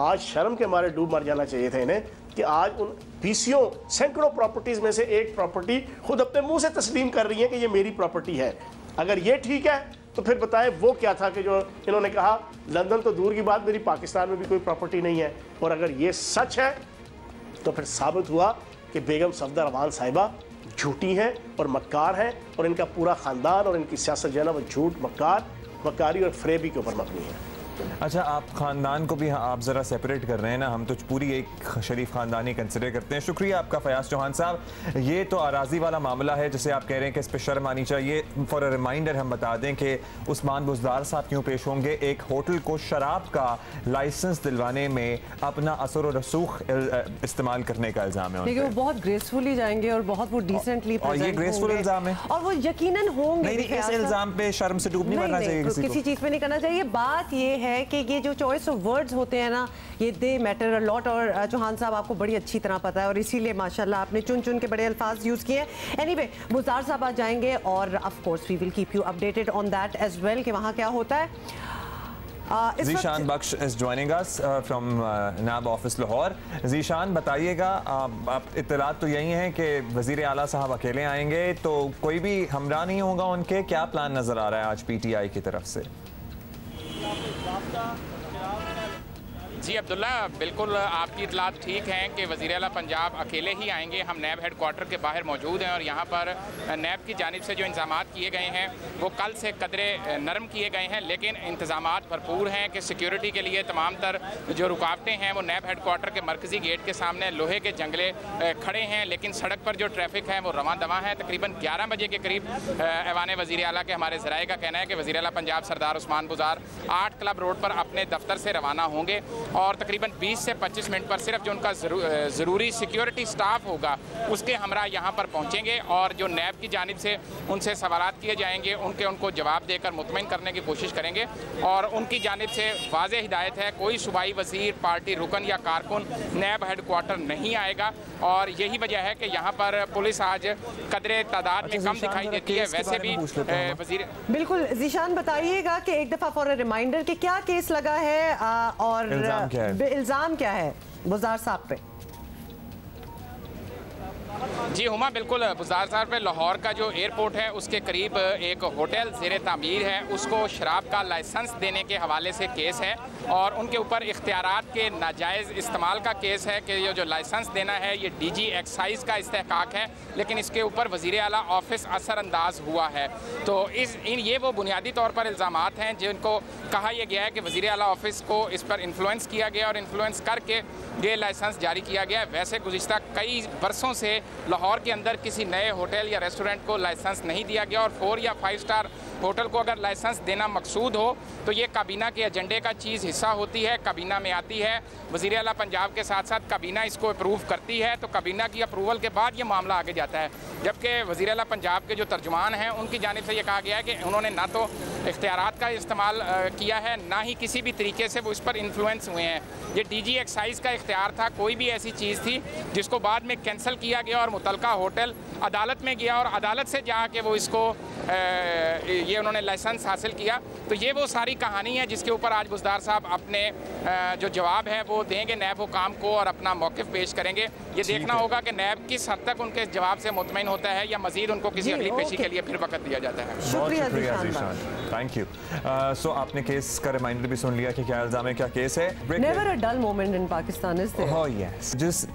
S9: आज शर्म के मारे डूब मर जाना चाहिए था इन्हें कि आज उन 20 सैकड़ों प्रॉपर्टीज़ में से एक प्रॉपर्टी खुद अपने मुंह से तस्लीम कर रही है कि ये मेरी प्रॉपर्टी है। अगर ये ठीक है तो फिर बताएं वो क्या था कि जो इन्होंने कहा लंदन तो दूर की बात, मेरी पाकिस्तान में भी कोई प्रॉपर्टी नहीं है। और अगर ये सच है तो फिर साबित हुआ कि बेगम सफदरवान साहिबा झूठी हैं और मक्कार हैं और इनका पूरा ख़ानदान और इनकी सियासत जो है ना वो झूठ, मक्कारी और फ्रेबी के ऊपर मबनी है।
S2: अच्छा, आप ख़ानदान को भी आप ज़रा सेपरेट कर रहे हैं ना, हम तो पूरी एक शरीफ ख़ानदान ही कंसिडर करते हैं। शुक्रिया आपका फयाज चौहान साहब। ये तो अराजी वाला मामला है जिसे आप कह रहे हैं कि इस पर शर्म आनी चाहिए। फॉर अ रिमाइंडर हम बता दें कि उस्मान बुज़दार साहब क्यों पेश होंगे। एक होटल को शराब का लाइसेंस दिलवाने में अपना असर और रसूख इस्तेमाल करने का इल्ज़ाम है।
S1: लेकिन वो बहुत ग्रेसफुली जाएंगे और बहुत वो डिसेंटली
S2: और ये ग्रेसफुल इल्ज़ाम है और
S1: वो यकीनन होंगे।
S2: इस इल्ज़ाम पे शर्म से डूब नहीं मरना चाहिए,
S1: किसी चीज़ पे नहीं करना चाहिए। बात ये है कि ये जो चॉइस ऑफ वर्ड्स होते हैं ना, ये दे मैटर अ लॉट। और चौहान साहब आपको बड़ी अच्छी तरह पता है और इसीलिए माशाल्लाह आपने चुन चुन के बड़े अल्फाज यूज़ किए हैं। एनीवे, बुज़दार साहब आज जाएंगे और of course we will keep you updated on that as well कि वहाँ क्या होता है।
S2: Zeeshan Bakhsh is joining us from NAB office Lahore. Zeeshan बताइएगा, इत्तलात तो यही है कि वजीर आला साहब अकेले आएंगे, तो कोई भी हमरा नहीं होगा उनके, क्या प्लान नजर आ रहा है आज PTI की तरफ से?
S11: जी अब्दुल्ला, बिल्कुल आपकी इतलात ठीक है कि वज़ीर आला पंजाब अकेले ही आएंगे। हम नैब हेड क्वार्टर के बाहर मौजूद हैं और यहाँ पर नैब की जानिब से जो इंतजाम किए गए हैं वो कल से कदरे नरम किए गए हैं, लेकिन इंतजाम भरपूर हैं कि सिक्योरिटी के लिए तमाम तर जो रुकावटें हैं वो नैब हेड क्वार्टर के मरकज़ी गेट के सामने लोहे के जंगले खड़े हैं, लेकिन सड़क पर जो ट्रैफिक है वो रवां दवा है। तकरीबन 11 बजे के करीब ऐवान वज़ीर आला के हमारे ज़राए का कहना है कि वज़ीर आला पंजाब सरदार उस्मान बुज़ार 8 क्लब रोड पर अपने दफ्तर से रवाना होंगे और तकरीबन 20 से 25 मिनट पर सिर्फ जो उनका ज़रूरी सिक्योरिटी स्टाफ होगा उसके हमरा यहाँ पर पहुँचेंगे और जो नैब की जानिब से उनसे सवालात किए जाएंगे उनको जवाब देकर मुतमईन करने की कोशिश करेंगे। और उनकी जानिब से वाज़ेह हिदायत है, कोई सूबाई वज़ीर, पार्टी रुकन या कारकुन नैब हेड क्वार्टर नहीं आएगा और यही वजह है कि यहाँ पर पुलिस आज कदरे तादाद में कम दिखाई देती है। वैसे भी वज़ीर
S1: बिल्कुल जीशान बताइएगा कि एक दफ़ा फॉर रिमाइंडर कि क्या केस लगा है और इल्ज़ाम क्या है बुज़ार साहब पे?
S11: जी हुमा, बिल्कुल बुज़ार साहब पे लाहौर का जो एयरपोर्ट है उसके करीब एक होटल ज़ेरे तामीर है, उसको शराब का लाइसेंस देने के हवाले से केस है और उनके ऊपर इख्तियारात के नाजायज़ इस्तेमाल का केस है कि ये जो लाइसेंस देना है ये DG एक्साइज़ का इस्तेहकाक है, लेकिन इसके ऊपर वज़ीर आला ऑफिस असरअंदाज हुआ है। तो ये वो बुनियादी तौर पर इल्ज़ामात हैं जिनको कहा यह गया है कि वज़ीर आला ऑफिस को इस पर इन्फ्लुएंस किया गया और इन्फ्लुएंस करके ये लाइसेंस जारी किया गया है। वैसे गुज़िश्ता कई बरसों से लाहौर के अंदर किसी नए होटल या रेस्टोरेंट को लाइसेंस नहीं दिया गया और 4 या 5 स्टार होटल को अगर लाइसेंस देना मकसूद हो तो ये काबीना के एजेंडे का चीज़ हिस्सा होती है, काबीना में आती है, वज़ीर आला पंजाब के साथ साथ काबीना इसको अप्रूव करती है, तो काबीना की अप्रूवल के बाद ये मामला आगे जाता है। जबकि वज़ीर आला पंजाब के जो तर्जुमान हैं उनकी जानिब से ये कहा गया है कि उन्होंने ना तो इख्तियारात का इस्तेमाल किया है, ना ही किसी भी तरीके से वो इस पर इन्फ्लुएंस हुए हैं। ये DG एक्साइज़ का इख्तियार था, कोई भी ऐसी चीज़ थी जिसको बाद में कैंसिल किया गया और मुतलका होटल अदालत में गया और अदालत से जाके वो इसको ये उन्होंने लाइसेंस हासिल किया। तो ये वो सारी कहानी है जिसके ऊपर आज बुज़दार साहब अपने जो जवाब है वो देंगे नैब हुकाम को और अपना मौक़िफ़ पेश करेंगे। ये देखना होगा कि नैब किस हद तक उनके जवाब से मुतमईन होता है या मज़ीद उनको किसी अगली पेशी के लिए फिर वक्त दिया जाता है।
S2: शुक्रिया जीशान, थैंक यू। सो आपने केस का रिमाइंडर भी सुन लिया कि क्या इल्ज़ाम है, क्या केस है।
S1: Never a dull moment in Pakistan is there.
S2: Oh yes, जिस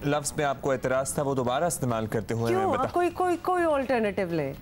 S2: लफ्ज़ पे आपको एतराज़ था वो दोबारा इस्तेमाल करते हुए
S1: कोई ऑल्टरनेटिव ले।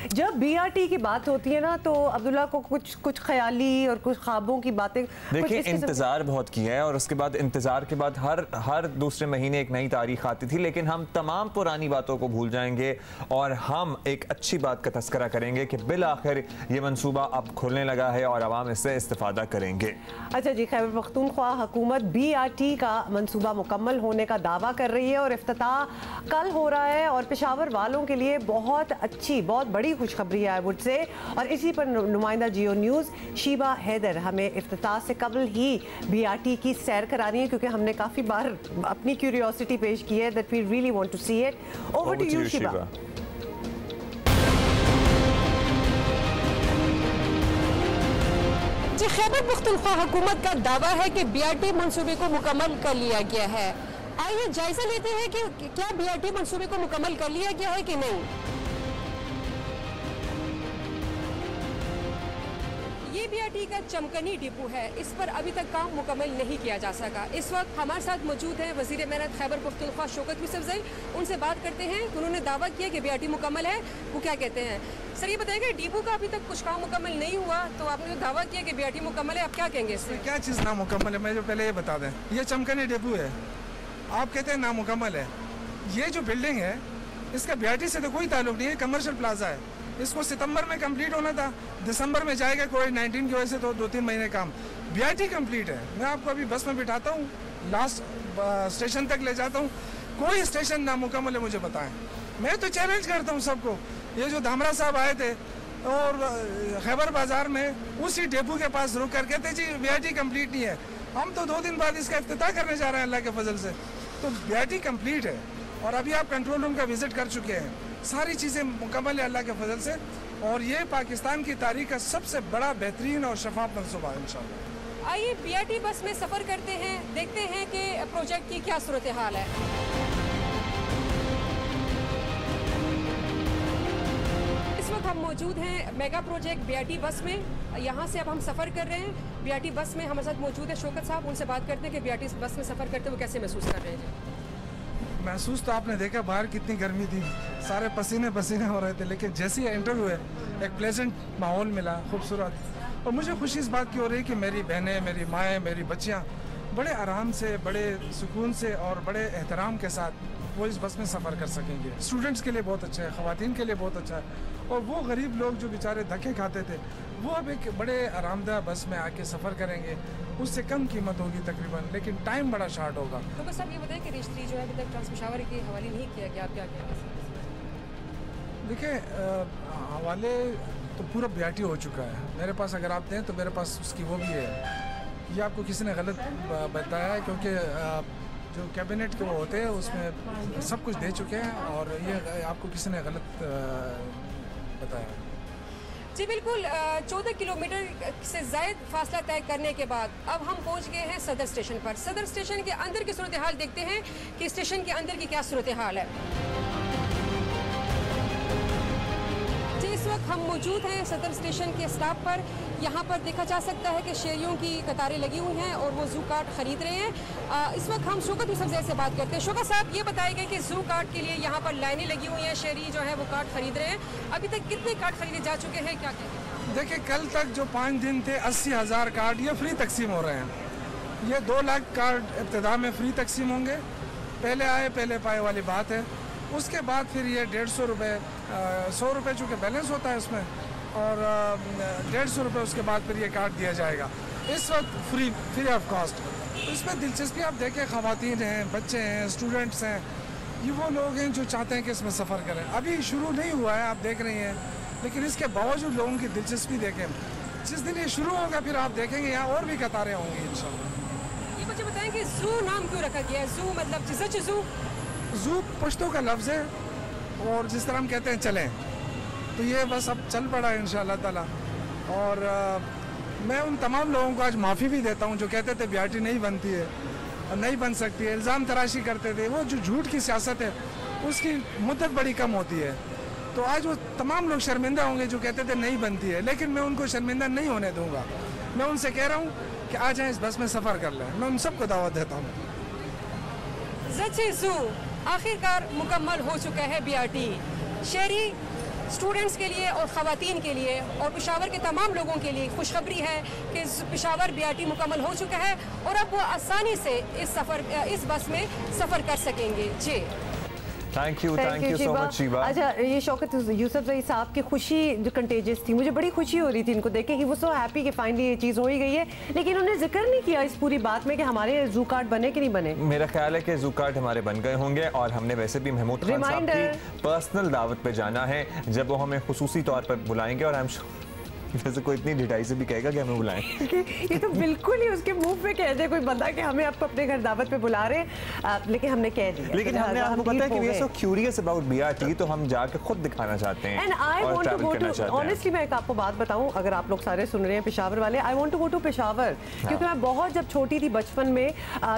S1: जब BRT की बात होती है ना तो अब्दुल्ला को कुछ ख्याली और कुछ ख्वाबों की बातें।
S2: देखिए इंतज़ार बहुत किया है और उसके बाद इंतज़ार के बाद हर दूसरे महीने एक नई तारीख आती थी, लेकिन हम तमाम पुरानी बातों को भूल जाएंगे और हम एक अच्छी बात का तस्करा करेंगे कि बिल आखिर ये मनसूबा अब खुलने लगा है और आवाम इससे इस्तेफादा करेंगे।
S1: अच्छा जी, खैबर पख्तूनख्वा हुकूमत BRT का मनसूबा मुकम्मल होने का दावा कर रही है और इफ्तिताह कल हो रहा है और पेशावर वालों के लिए बहुत अच्छी, बहुत बड़ी खुशखबरी है आई वुड से। और इसी पर नुमाइंदा जियो न्यूज़ शीबा हैदर हमें इफ्तिताह से कबल ही BRT की सैर करानी है, क्योंकि हमने काफ़ी बार अपनी क्यूरियोसिटी पेश की है that we really want to see it. Over to you Sheeba.
S12: Khyber Pakhtunkhwa हुकूमत का दावा है कि BRT मंसूबे को मुकम्मल कर लिया गया है। आइए जायजा लेते हैं कि क्या BRT मंसूबे को मुकम्मल कर लिया गया है कि नहीं। ये BRT का चमकनी डिपो है, इस पर अभी तक काम मुकम्मल नहीं किया जा सका। इस वक्त हमारे साथ मौजूद हैं वज़ीर मेहनत खैबर पख्तूनख्वा शौकत यूसुफज़ई। उनसे बात करते हैं। उन्होंने दावा किया कि BRT मुकम्मल है, वो क्या कहते हैं। सर ये बताएंगे डिपो का अभी तक कुछ काम मुकम्मल नहीं हुआ, तो आपने जो दावा किया कि BRT मुकम्मल है, आप क्या कहेंगे इससे?
S13: क्या चीज़ नामुकम्मल है, मैं जो पहले ये बता दें, ये चमकनी डिपो है, आप कहते हैं नामुकम्मल है। ये जो बिल्डिंग है इसका BRT से तो कोई ताल्लुक नहीं है, कमर्शियल प्लाजा है। इसको सितंबर में कंप्लीट होना था, दिसंबर में जाएगा, कोविड-19 की वजह से तो 2-3 महीने काम। BRT कंप्लीट है, मैं आपको अभी बस में बिठाता हूँ, लास्ट स्टेशन तक ले जाता हूँ, कोई स्टेशन नामुकम्मल है मुझे बताएं। मैं तो चैलेंज करता हूँ सबको। ये जो धामरा साहब आए थे और खैबर बाजार में उसी डेपो के पास रुक कर कहते जी BRT कंप्लीट नहीं है। हम तो 2 दिन बाद इसका इफ्तिताह करने जा रहे हैं अल्लाह के फजल से। तो BRT कंप्लीट है और अभी आप कंट्रोल रूम का विजिट कर चुके हैं। सारी चीज़ें मुकम्मल है अल्लाह के फजल से, और ये पाकिस्तान की तारीख का सबसे बड़ा बेहतरीन और शफाफ मनसूबा है इंशाअल्लाह।
S12: आइए BRT बस में सफ़र करते हैं, देखते हैं कि प्रोजेक्ट की क्या सूरत हाल है। इस वक्त हम मौजूद हैं मेगा प्रोजेक्ट BRT बस में। यहाँ से अब हम सफ़र कर रहे हैं BRT बस में। हमारे साथ मौजूद है शौकत साहब, उनसे बात करते हैं कि BRT बस में सफ़र करते हुए कैसे महसूस कर रहे हैं।
S13: महसूस तो आपने देखा बाहर कितनी गर्मी थी, सारे पसीने पसीने हो रहे थे, लेकिन जैसे ही एंटर हुए एक प्लेजेंट माहौल मिला, खूबसूरत। और मुझे खुशी इस बात की हो रही कि मेरी बहनें, मेरी माएँ, मेरी बच्चियाँ बड़े आराम से, बड़े सुकून से और बड़े एहतराम के साथ वो इस बस में सफ़र कर सकेंगे। स्टूडेंट्स के लिए बहुत अच्छा है, ख़वातीन के लिए बहुत अच्छा है, और वो गरीब लोग जो बेचारे धक्के खाते थे वो अब एक बड़े आरामदायक बस में आके सफ़र करेंगे। उससे कम कीमत होगी तकरीबन, लेकिन टाइम बड़ा शार्ट होगा।
S12: तो बस आप ये बताएं कि रजिस्ट्री जो है अभी तक ट्रांसपेशावर के हवाले नहीं किया गया, आप क्या कहेंगे?
S13: देखिए, हवाले तो पूरा BRT हो चुका है मेरे पास। अगर आप दें तो मेरे पास उसकी वो भी है। ये आपको किसी ने गलत बताया है, क्योंकि जो कैबिनेट के वो होते हैं उसमें सब कुछ दे चुके हैं, और ये आपको किसी ने गलत बताया।
S12: जी बिल्कुल, 14 किलोमीटर से ज़ायद फासला तय करने के बाद अब हम पहुंच गए हैं सदर स्टेशन पर। सदर स्टेशन के अंदर की सूरत हाल देखते हैं कि स्टेशन के अंदर की क्या सूरत हाल है। जी इस वक्त हम मौजूद हैं सदर स्टेशन के स्टॉप पर। यहाँ पर देखा जा सकता है कि शेरियों की कतारें लगी हुई हैं और वो जू कार्ड खरीद रहे हैं। इस वक्त हम शौकत यूसुफजई से बात करते हैं। शौकत साहब, ये बताएंगे कि जू कार्ड के लिए यहाँ पर लाइनें लगी हुई हैं, शेरी जो है वो कार्ड खरीद रहे हैं। अभी तक कितने कार्ड खरीदे जा चुके हैं, क्या कहेंगे?
S13: देखिए, कल तक जो 5 दिन थे 80,000 कार्ड ये फ्री तकसीम हो रहे हैं। ये 2 लाख कार्ड इब्तिदा में फ्री तकसीम होंगे। पहले आए पहले पाए वाली बात है। उसके बाद फिर ये 150 रुपये, 100 रुपये चूँकि बैलेंस होता है उसमें, और 150 रुपये उसके बाद फिर ये कार्ड दिया जाएगा। इस वक्त फ्री ऑफ कॉस्ट। तो इसमें दिलचस्पी आप देखें, ख़वातीन हैं, बच्चे हैं, स्टूडेंट्स हैं, ये वो लोग हैं जो चाहते हैं कि इसमें सफ़र करें। अभी शुरू नहीं हुआ है, आप देख रही हैं, लेकिन इसके बावजूद लोगों की दिलचस्पी देखें। जिस दिन ये शुरू होगा फिर आप देखेंगे यहाँ और भी कतारें होंगी इंशाल्लाह।
S12: ये मुझे बताएं कि जू नाम क्यों रखा गया है? जू मतलब सच
S13: जू पश्तो का लफ्ज़ है, और जिस तरह हम कहते हैं चलें, तो ये बस अब चल पड़ा इंशाअल्लाह ताला। और मैं उन तमाम लोगों को आज माफ़ी भी देता हूँ जो कहते थे BRT नहीं बनती है और नहीं बन सकती है, इल्ज़ाम तराशी करते थे। वो जो झूठ की सियासत है उसकी मुद्दत बड़ी कम होती है। तो आज वो तमाम लोग शर्मिंदा होंगे जो कहते थे नहीं बनती है, लेकिन मैं उनको शर्मिंदा नहीं होने दूंगा। मैं उनसे कह रहा हूँ कि आ जाएं, इस बस में सफ़र कर लें। मैं उन सबको दावत देता हूँ।
S12: जू आखिरकार मुकम्मल हो चुका है BRT। शहरी स्टूडेंट्स के लिए और ख़वातीन के लिए और पेशावर के तमाम लोगों के लिए खुशखबरी है कि पेशावर BRT मुकम्मल हो चुका है और अब वो आसानी से इस बस में सफ़र कर सकेंगे। जी
S2: thank you so much Sheeba.
S1: अच्छा, ये शौकत यूसुफजई साहब की खुशी जो कंटेजियस थी, मुझे बड़ी खुशी हो रही थी इनको देख के कि वो सो हैप्पी कि फाइनली ये चीज़ हो ही गई है, लेकिन उन्होंने जिक्र नहीं किया इस पूरी बात में कि हमारे जू कार्ड बने कि नहीं बने।
S2: मेरा ख्याल है कि जू कार्ड हमारे बन गए होंगे, और हमने वैसे भी महमूद खान साहब की पर्सनल दावत पे जाना है, जब वो हमें खुसूसी तौर पर बुलाएंगे। और वैसे कोई इतनी ढिठाई से भी कहेगा कि हमें बुलाएं।
S1: ये तो बिल्कुल ही उसके मुंह पे कह दे कोई बंदा कि हमें आपको अपने घर दावत पे बुला रहे, लेकिन हमने कह दिया।
S2: लेकिन हमने आपको पता है कि we are so curious about BRT, तो हम जाके खुद दिखाना चाहते हैं और ट्रैवल करना चाहते हैं।
S1: ऑनेस्टली मैं एक आपको बात बताऊं, अगर आप लोग सारे सुन रहे हैं पेशावर वाले, I want to go to Peshawar, क्योंकि मैं बहुत जब छोटी थी बचपन में,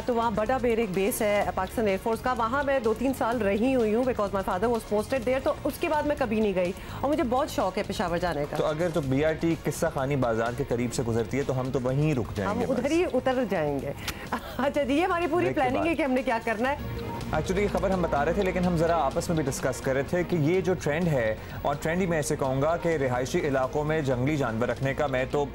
S1: तो वहाँ बड़ा बेर एक बेस है पाकिस्तान एयरफोर्स का, वहाँ मैं 2-3 साल रही हुई हूँ because my father was posted there. तो उसके बाद मैं कभी नहीं गई और मुझे बहुत शौक है पेशावर जाने का।
S2: तो अगर तो BRT किस्सा खानी बाजार के करीब से गुजरती है तो हम तो वहीं रुक जाएंगे,
S1: हम उधर ही उतर जाएंगे। अच्छा जी, ये हमारी पूरी प्लानिंग है कि हमने क्या करना है।
S2: एक्चुअली ये खबर हम बता रहे थे, लेकिन हम ज़रा आपस में भी डिस्कस कर रहे थे कि ये जो ट्रेंड है, और ट्रेंड ही मैं ऐसे कहूँगा कि रिहायशी इलाकों में जंगली जानवर रखने का, मैं तो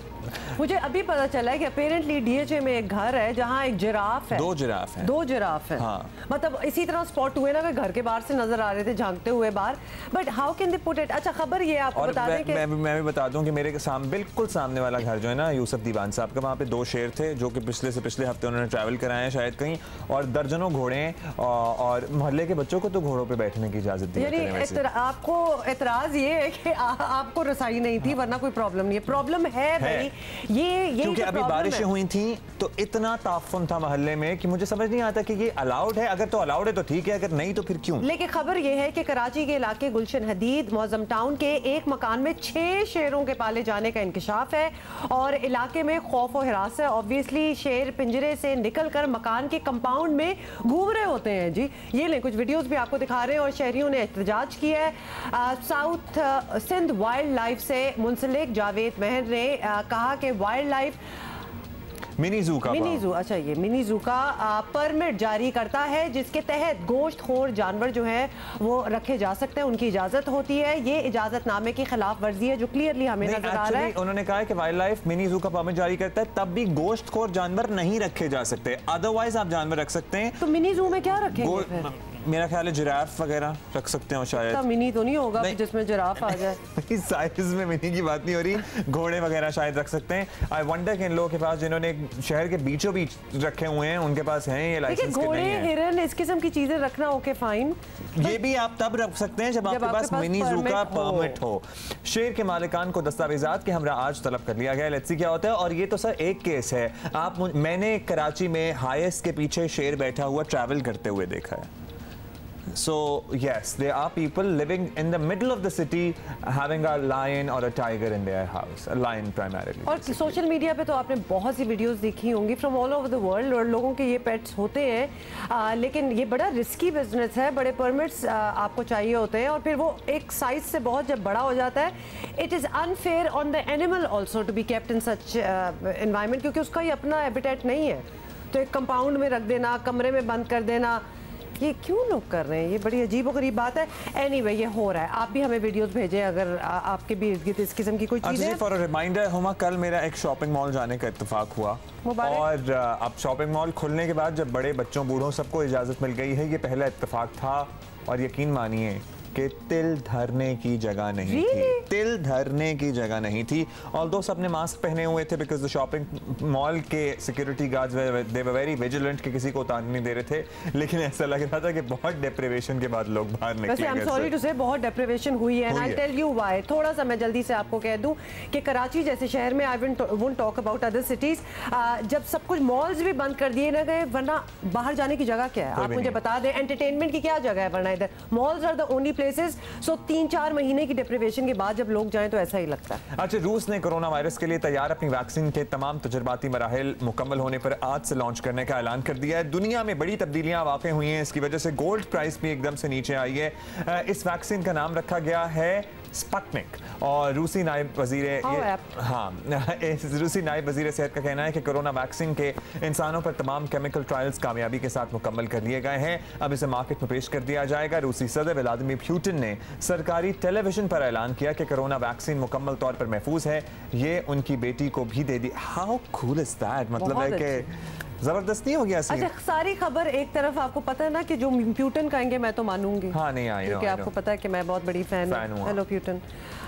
S1: मुझे अभी पता चला है कि अपेरेंटली DHA में एक घर है जहाँ एक जिराफ है,
S2: 2 जिराफ हैं,
S1: 2 जिराफ हैं।
S2: हाँ।
S1: मतलब इसी तरह स्पॉट हुए ना कि घर के बाहर से नजर आ रहे थे झांकते हुए बाहर, but how can they put it. अच्छा, खबर ये आपको बता दें कि मैं भी बता दूं कि मेरे बिल्कुल सामने वाला घर जो है ना यूसुफ दीवान साहब का, वहाँ पे 2 शेर थे जो कि पिछले हफ्ते उन्होंने ट्रैवल कराए हैं शायद कहीं, और दर्जनों घोड़े
S2: और मोहल्ले के बच्चों को तो घोड़ों पे बैठने की इजाजत दी
S1: यानी आपको एतराज ये है कि आपको रसाई नहीं थी, वरना कोई प्रॉब्लम नहीं है। प्रॉब्लम है भाई, ये
S2: क्योंकि अभी बारिशें हुई थी तो इतना ताफुन था मोहल्ले में कि मुझे समझ नहीं आता कि ये अलाउड है। अगर तो अलाउड है तो ठीक है, अगर नहीं तो फिर क्यों।
S1: लेकिन खबर ये है कि कराची के इलाके गुलशन हदीद मौजम टाउन के एक मकान में 6 शेरों के पाले जाने का इंकशाफ है और इलाके में खौफ और हिरास है। ऑब्वियसली शेर पिंजरे से निकलकर मकान के कंपाउंड में घूम रहे होते हैं जी। ये ले कुछ वीडियोस भी आपको दिखा रहे हैं और शहरियों ने एहतजाज किया है। साउथ सिंध वाइल्ड लाइफ से मुंसलिक जावेद महर ने कहा कि वाइल्ड लाइफ
S2: मिनी जू
S1: अच्छा ये मिनी जू का परमिट जारी करता है जिसके तहत गोश्तखोर जानवर जो हैं वो रखे जा सकते हैं, उनकी इजाजत होती है। ये इजाजतनामे की खिलाफ वर्जी है जो क्लियरली हमें नजर आ रहा है।
S2: उन्होंने कहा है कि वाइल्ड लाइफ मिनी जू का परमिट जारी करता है, तब भी गोश्तखोर जानवर नहीं रखे जा सकते। अदरवाइज आप जानवर रख सकते हैं।
S1: तो मिनी जू में क्या रखेंगे फिर?
S2: मेरा ख्याल है जिराफ वगैरह रख सकते हो शायद।
S1: तो मिनी तो नहीं होगा जिसमें जिराफ आ जाए।
S2: साइज में मिनी की बात नहीं हो रही, घोड़े वगैरह शायद रख सकते हैं। आई वंडर कि इन लोगों के पास जिन्होंने शहर के बीचों बीच रखे हुए हैं उनके पास हैं ये लाइसेंस के
S1: घोड़े
S2: नहीं है।
S1: हिरन इस किस्म की चीजें रखना ओके फाइन,
S2: ये भी आप तब रख सकते हैं जब आपके पास मिनी जू का परमिट हो। शेर के मालिकान को दस्तावेजात के हमरा आज तलब कर लिया गया। लेट्स सी क्या होता है। और ये तो सर एक केस है। मैंने कराची में हाईएस्ट के पीछे शेर बैठा हुआ ट्रैवल करते हुए देखा है। So yes, there are people living in the middle of the city having a lion or a tiger in their house, a lion primarily.
S1: और सोशल मीडिया पे तो आपने बहुत सी वीडियोस देखी होंगी from all over the world और लोगों के ये पेट्स होते हैं। लेकिन ये बड़ा रिस्की बिजनेस है, बड़े परमिट्स आपको चाहिए होते हैं और फिर वो एक साइज से बहुत जब बड़ा हो जाता है it is unfair on the animal also to be kept in such environment, क्योंकि उसका ही अपना हैबिटेट नहीं है। तो एक कंपाउंड में रख देना, कमरे में बंद कर देना, ये क्यों लोग कर रहे हैं? ये बड़ी अजीब और गरीब बात है। एनीवे ये हो रहा है। आप भी हमें वीडियोस भेजें अगर आपके भी इस किस्म की कोई चीज़ है।
S2: फॉर अ रिमाइंडर हुमा, कल मेरा एक शॉपिंग मॉल जाने का इत्तेफाक हुआ और अब शॉपिंग मॉल खुलने के बाद जब बड़े बच्चों बूढ़ों सबको इजाज़त मिल गई है, ये पहला इत्तेफाक था और यकीन मानिए कि तिल धरने की जगह नहीं थी। तिल धरने की जगह नहीं थी। ऑल्दो सबने मास्क पहने हुए थे बिकॉज द शॉपिंग मॉल के security guards they were very vigilant कि किसी को उतारने नहीं दे रहे थे। लेकिन ऐसा लग रहा था कि बहुत डिप्रिवेशन के बाद लोग बाहर निकले।
S1: वैसे आई एम सॉरी टू से बहुत डिप्रिवेशन हुई है and I tell you why. थोड़ा सा मैं जल्दी से आपको कह दूं कि कराची जैसे शहर में I won't talk about other cities, जब सब कुछ मॉल्स भी बंद कर दिए ना गए, वरना बाहर जाने की जगह क्या है आप मुझे बता दें। एंटरटेनमेंट की क्या जगह है वरना इधर? Malls are the only so 3-4 महीने की डिप्रिवेशन के बाद जब लोग जाएं तो ऐसा ही लगता है।
S2: अच्छा, रूस ने कोरोना वायरस के लिए तैयार अपनी वैक्सीन के तमाम तजर्बाती मराहिल मुकम्मल होने पर आज से लॉन्च करने का ऐलान कर दिया है। दुनिया में बड़ी तब्दीलियां वाक़ई हुई हैं, इसकी वजह से गोल्ड प्राइस भी एकदम से नीचे आई है। इस वैक्सीन का नाम रखा गया है स्पुतनिक और रूसी नायब वजीर सेहत का कहना है कि कोरोना वैक्सीन के इंसानों पर तमाम केमिकल ट्रायल्स कामयाबी के साथ मुकम्मल कर लिए गए हैं। अब इसे मार्केट में पेश कर दिया जाएगा। रूसी सदर व्लादिमीर पुतिन ने सरकारी टेलीविजन पर ऐलान किया कि कोरोना वैक्सीन मुकम्मल तौर पर महफूज है। ये उनकी बेटी को भी दे दी। How cool is that? मतलब है कि जबरदस्त नहीं हो गया सीन।
S1: अच्छा, सारी खबर एक तरफ आपको पता है ना कि जो प्यूटन कहेंगे मैं तो मानूंगी।
S2: हाँ नहीं आई
S1: क्योंकि आपको पता है कि मैं बहुत बड़ी फैन हूँ। Hello Putin.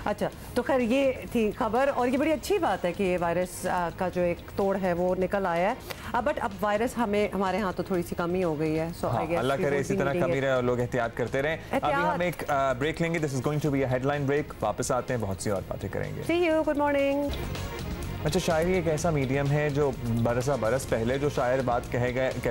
S1: अच्छा, तो खैर ये थी खबर और ये बड़ी अच्छी बात है कि ये वायरस का जो एक तोड़ है वो निकल आया है। बट अब वायरस हमारे यहाँ तो थोड़ी सी कमी हो गई है। सो आई गेस
S2: अल्लाह करे इसी तरह कमी रहे और लोग एहतियात करते रहें। अभी हम एक ब्रेक लेंगे। This is going to be a headline break. वापस आते हैं, बहुत सी और बातें करेंगे।
S1: See you, good morning.
S2: अच्छा, शायरी एक ऐसा मीडियम है जो बरस पहले जो शायर बात कह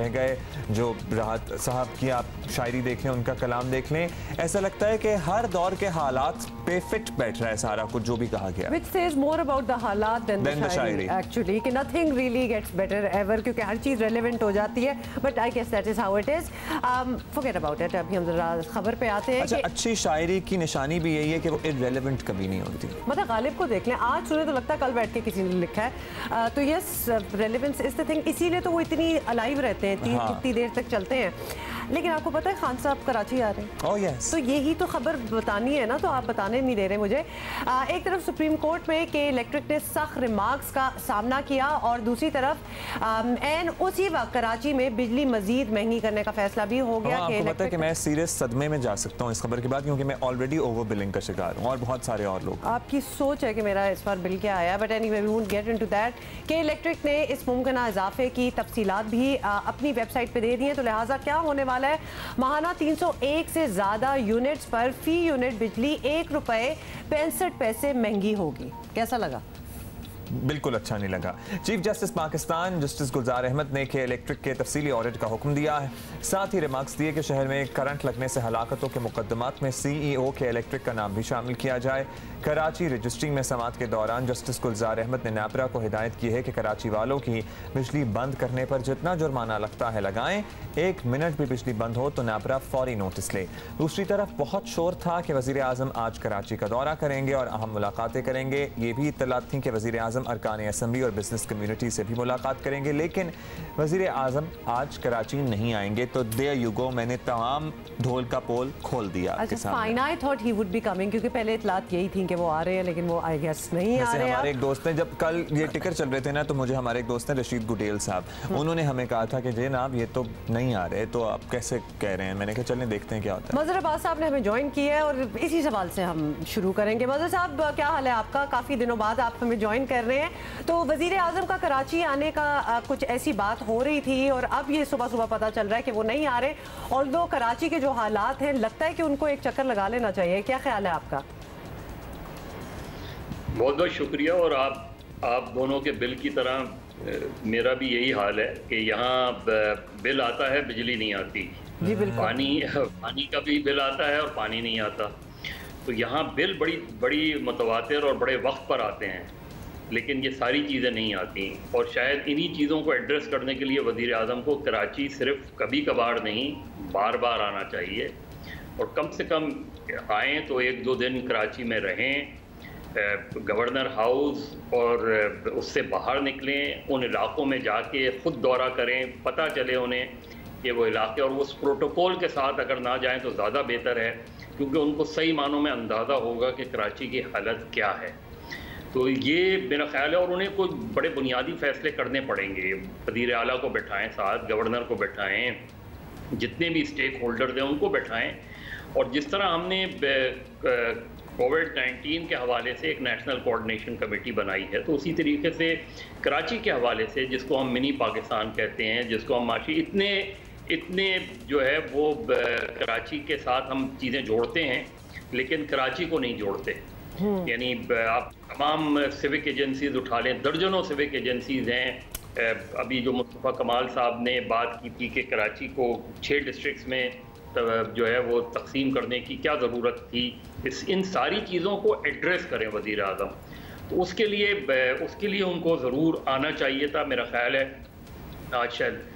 S2: गए जो राहत साहब की आप शायरी देख लें, उनका कलाम देख लें, ऐसा लगता है कि हर दौर के हालात पे फिट बैठ रहा है सारा कुछ जो भी कहा गया।
S1: Which says more about the हालात than the शायरी actually, कि nothing really gets better ever, क्योंकि हर चीज़ relevant हो जाती है। But I guess that is how it is. Forget about it. अभी हम जरा खबर पे आते हैं।
S2: अच्छा, अच्छी शायरी की निशानी भी यही है कि वो irrelevant कभी नहीं होती।
S1: मतलब गालिब को देख लें, आज सुने तो लगता है कल बैठ के किसी ने लिखा है। तो yes, relevance is the thing, इसीलिए तो वो इतनी अलाइव रहते हैं, कितनी देर तक चलते हैं। लेकिन आपको पता है खान साहब कराची आ रहे हैं।
S2: oh, yes.
S1: तो यही तो खबर बतानी है ना, तो आप बताने नहीं दे रहे मुझे। एक तरफ सुप्रीम कोर्ट में के इलेक्ट्रिक ने सख्त रिमार्क्स का सामना किया और दूसरी तरफ एन उसी वक्त कराची में बिजली मजीद महंगी करने का फैसला भी हो गया।
S2: आपको पता है कि मैं सीरियस सदमे में जा सकता हूँ इस खबर के बाद, क्योंकि मैं ऑलरेडी ओवर बिलिंग का शिकार हूँ और बहुत सारे और लोग।
S1: आपकी सोच है कि मेरा इस बार बिल क्या आया, but anyway we won't get into that. K electric ने इस मुमकिन इजाफे की तफसीलात भी अपनी वेबसाइट पे दे दी हैं, तो लिहाजा क्या होने वाला सवाल है, माहाना 301 से ज़्यादा यूनिट्स पर फी यूनिट बिजली ₹1.65 महंगी होगी। कैसा लगा?
S2: बिल्कुल अच्छा नहीं लगा। चीफ जस्टिस पाकिस्तान जस्टिस गुलजार अहमद ने के इलेक्ट्रिक के तफसीली ऑडिट का हुक्म दिया है। साथ ही रिमार्क्स दिए कि शहर में करंट लगने से हलाकतों के मुकदमात में CEO के इलेक्ट्रिक का नाम भी शामिल किया जाए। कराची रजिस्ट्री में समाअत के दौरान जस्टिस गुलजार अहमद ने नैपरा को हिदायत की है कि कराची वालों की बिजली बंद करने पर जितना जुर्माना लगता है लगाएं। 1 मिनट भी बिजली बंद हो तो नैपरा फौरी नोटिस ले। दूसरी तरफ बहुत शोर था कि वज़ीर आज़म आज कराची का दौरा करेंगे और अहम मुलाकातें करेंगे। ये भी इत्तलात थी कि वज़ीर आज़म अरकान असम्बली और बिजनेस कम्युनिटी से भी मुलाकात करेंगे, लेकिन वज़ीर आज़म आज कराची नहीं आएंगे। तो देयर यू गो, मैंने तमाम ढोल का पोल खोल दिया।
S1: अच्छा, fine, I thought he would be coming, क्योंकि पहले इत्तलात यही थी कि वो आ रहे हैं, लेकिन वो आई गेस नहीं आ रहे हैं।
S2: हमारे एक दोस्त ने, जब कल ये टिकर चल रहे थे ना, तो मुझे हमारे एक दोस्त ने, रशीद गुडेल साहब, उन्होंने हमें कहा था कि जनाब ये तो नहीं आ रहे, तो आप कैसे कह रहे हैं? मैंने कहा चलें देखते हैं क्या होता है।
S1: मज़हर अब्बास साहब ने हमें ज्वाइन किया है और इसी सवाल से हम शुरू करेंगे। मज़हर साहब, क्या हाल है आपका? काफ़ी दिनों बाद आप हमें ज्वाइन कर रहे हैं। तो वज़ीर आज़म का कराची आने का कुछ ऐसी बात हो रही थी और अब ये सुबह सुबह पता चल रहा है कि वो नहीं आ रहे, और दो कराची के जो हालात हैं, लगता है कि उनको एक चक्कर लगा लेना चाहिए। क्या ख्याल है आपका?
S14: बहुत बहुत शुक्रिया। और आप दोनों के बिल की तरह मेरा भी यही हाल है कि यहाँ बिल आता है, बिजली नहीं आती।
S1: जी बिल्कुल।
S14: पानी का भी बिल आता है और पानी नहीं आता। तो यहाँ बिल बड़ी मुतवातिर और बड़े वक्त पर आते हैं, लेकिन ये सारी चीज़ें नहीं आती। और शायद इन्हीं चीज़ों को एड्रेस करने के लिए वज़ीर आज़म को कराची सिर्फ कभी कभार नहीं, बार बार आना चाहिए। और कम से कम आएँ तो 1-2 दिन कराची में रहें, गवर्नर हाउस और उससे बाहर निकलें, उन इलाकों में जाके ख़ुद दौरा करें, पता चले उन्हें कि वो इलाके, और उस प्रोटोकॉल के साथ अगर ना जाएं तो ज़्यादा बेहतर है, क्योंकि उनको सही मानों में अंदाज़ा होगा कि कराची की हालत क्या है। तो ये मेरा ख्याल है। और उन्हें कोई बड़े बुनियादी फ़ैसले करने पड़ेंगे। वज़ीर आला को बैठाएं साथ, गवर्नर को बैठाएं, जितने भी स्टेक होल्डर्स हैं उनको बैठाएं। और जिस तरह हमने कोविड-19 के हवाले से एक नेशनल कोऑर्डिनेशन कमेटी बनाई है, तो उसी तरीके से कराची के हवाले से, जिसको हम मिनी पाकिस्तान कहते हैं, जिसको हम माशी, इतने जो है वो कराची के साथ हम चीज़ें जोड़ते हैं, लेकिन कराची को नहीं जोड़ते। यानी आप तमाम सिविक एजेंसीज उठा लें, दर्जनों सिविक एजेंसीज हैं। अभी जो मुस्तफ़ा कमाल साहब ने बात की थी कि कराची को 6 डिस्ट्रिक्ट्स में जो है वो तकसीम करने की क्या ज़रूरत थी, इन सारी चीज़ों को एड्रेस करें वज़ीर आज़म। तो उसके लिए उनको ज़रूर आना चाहिए था। मेरा ख्याल है आज शायद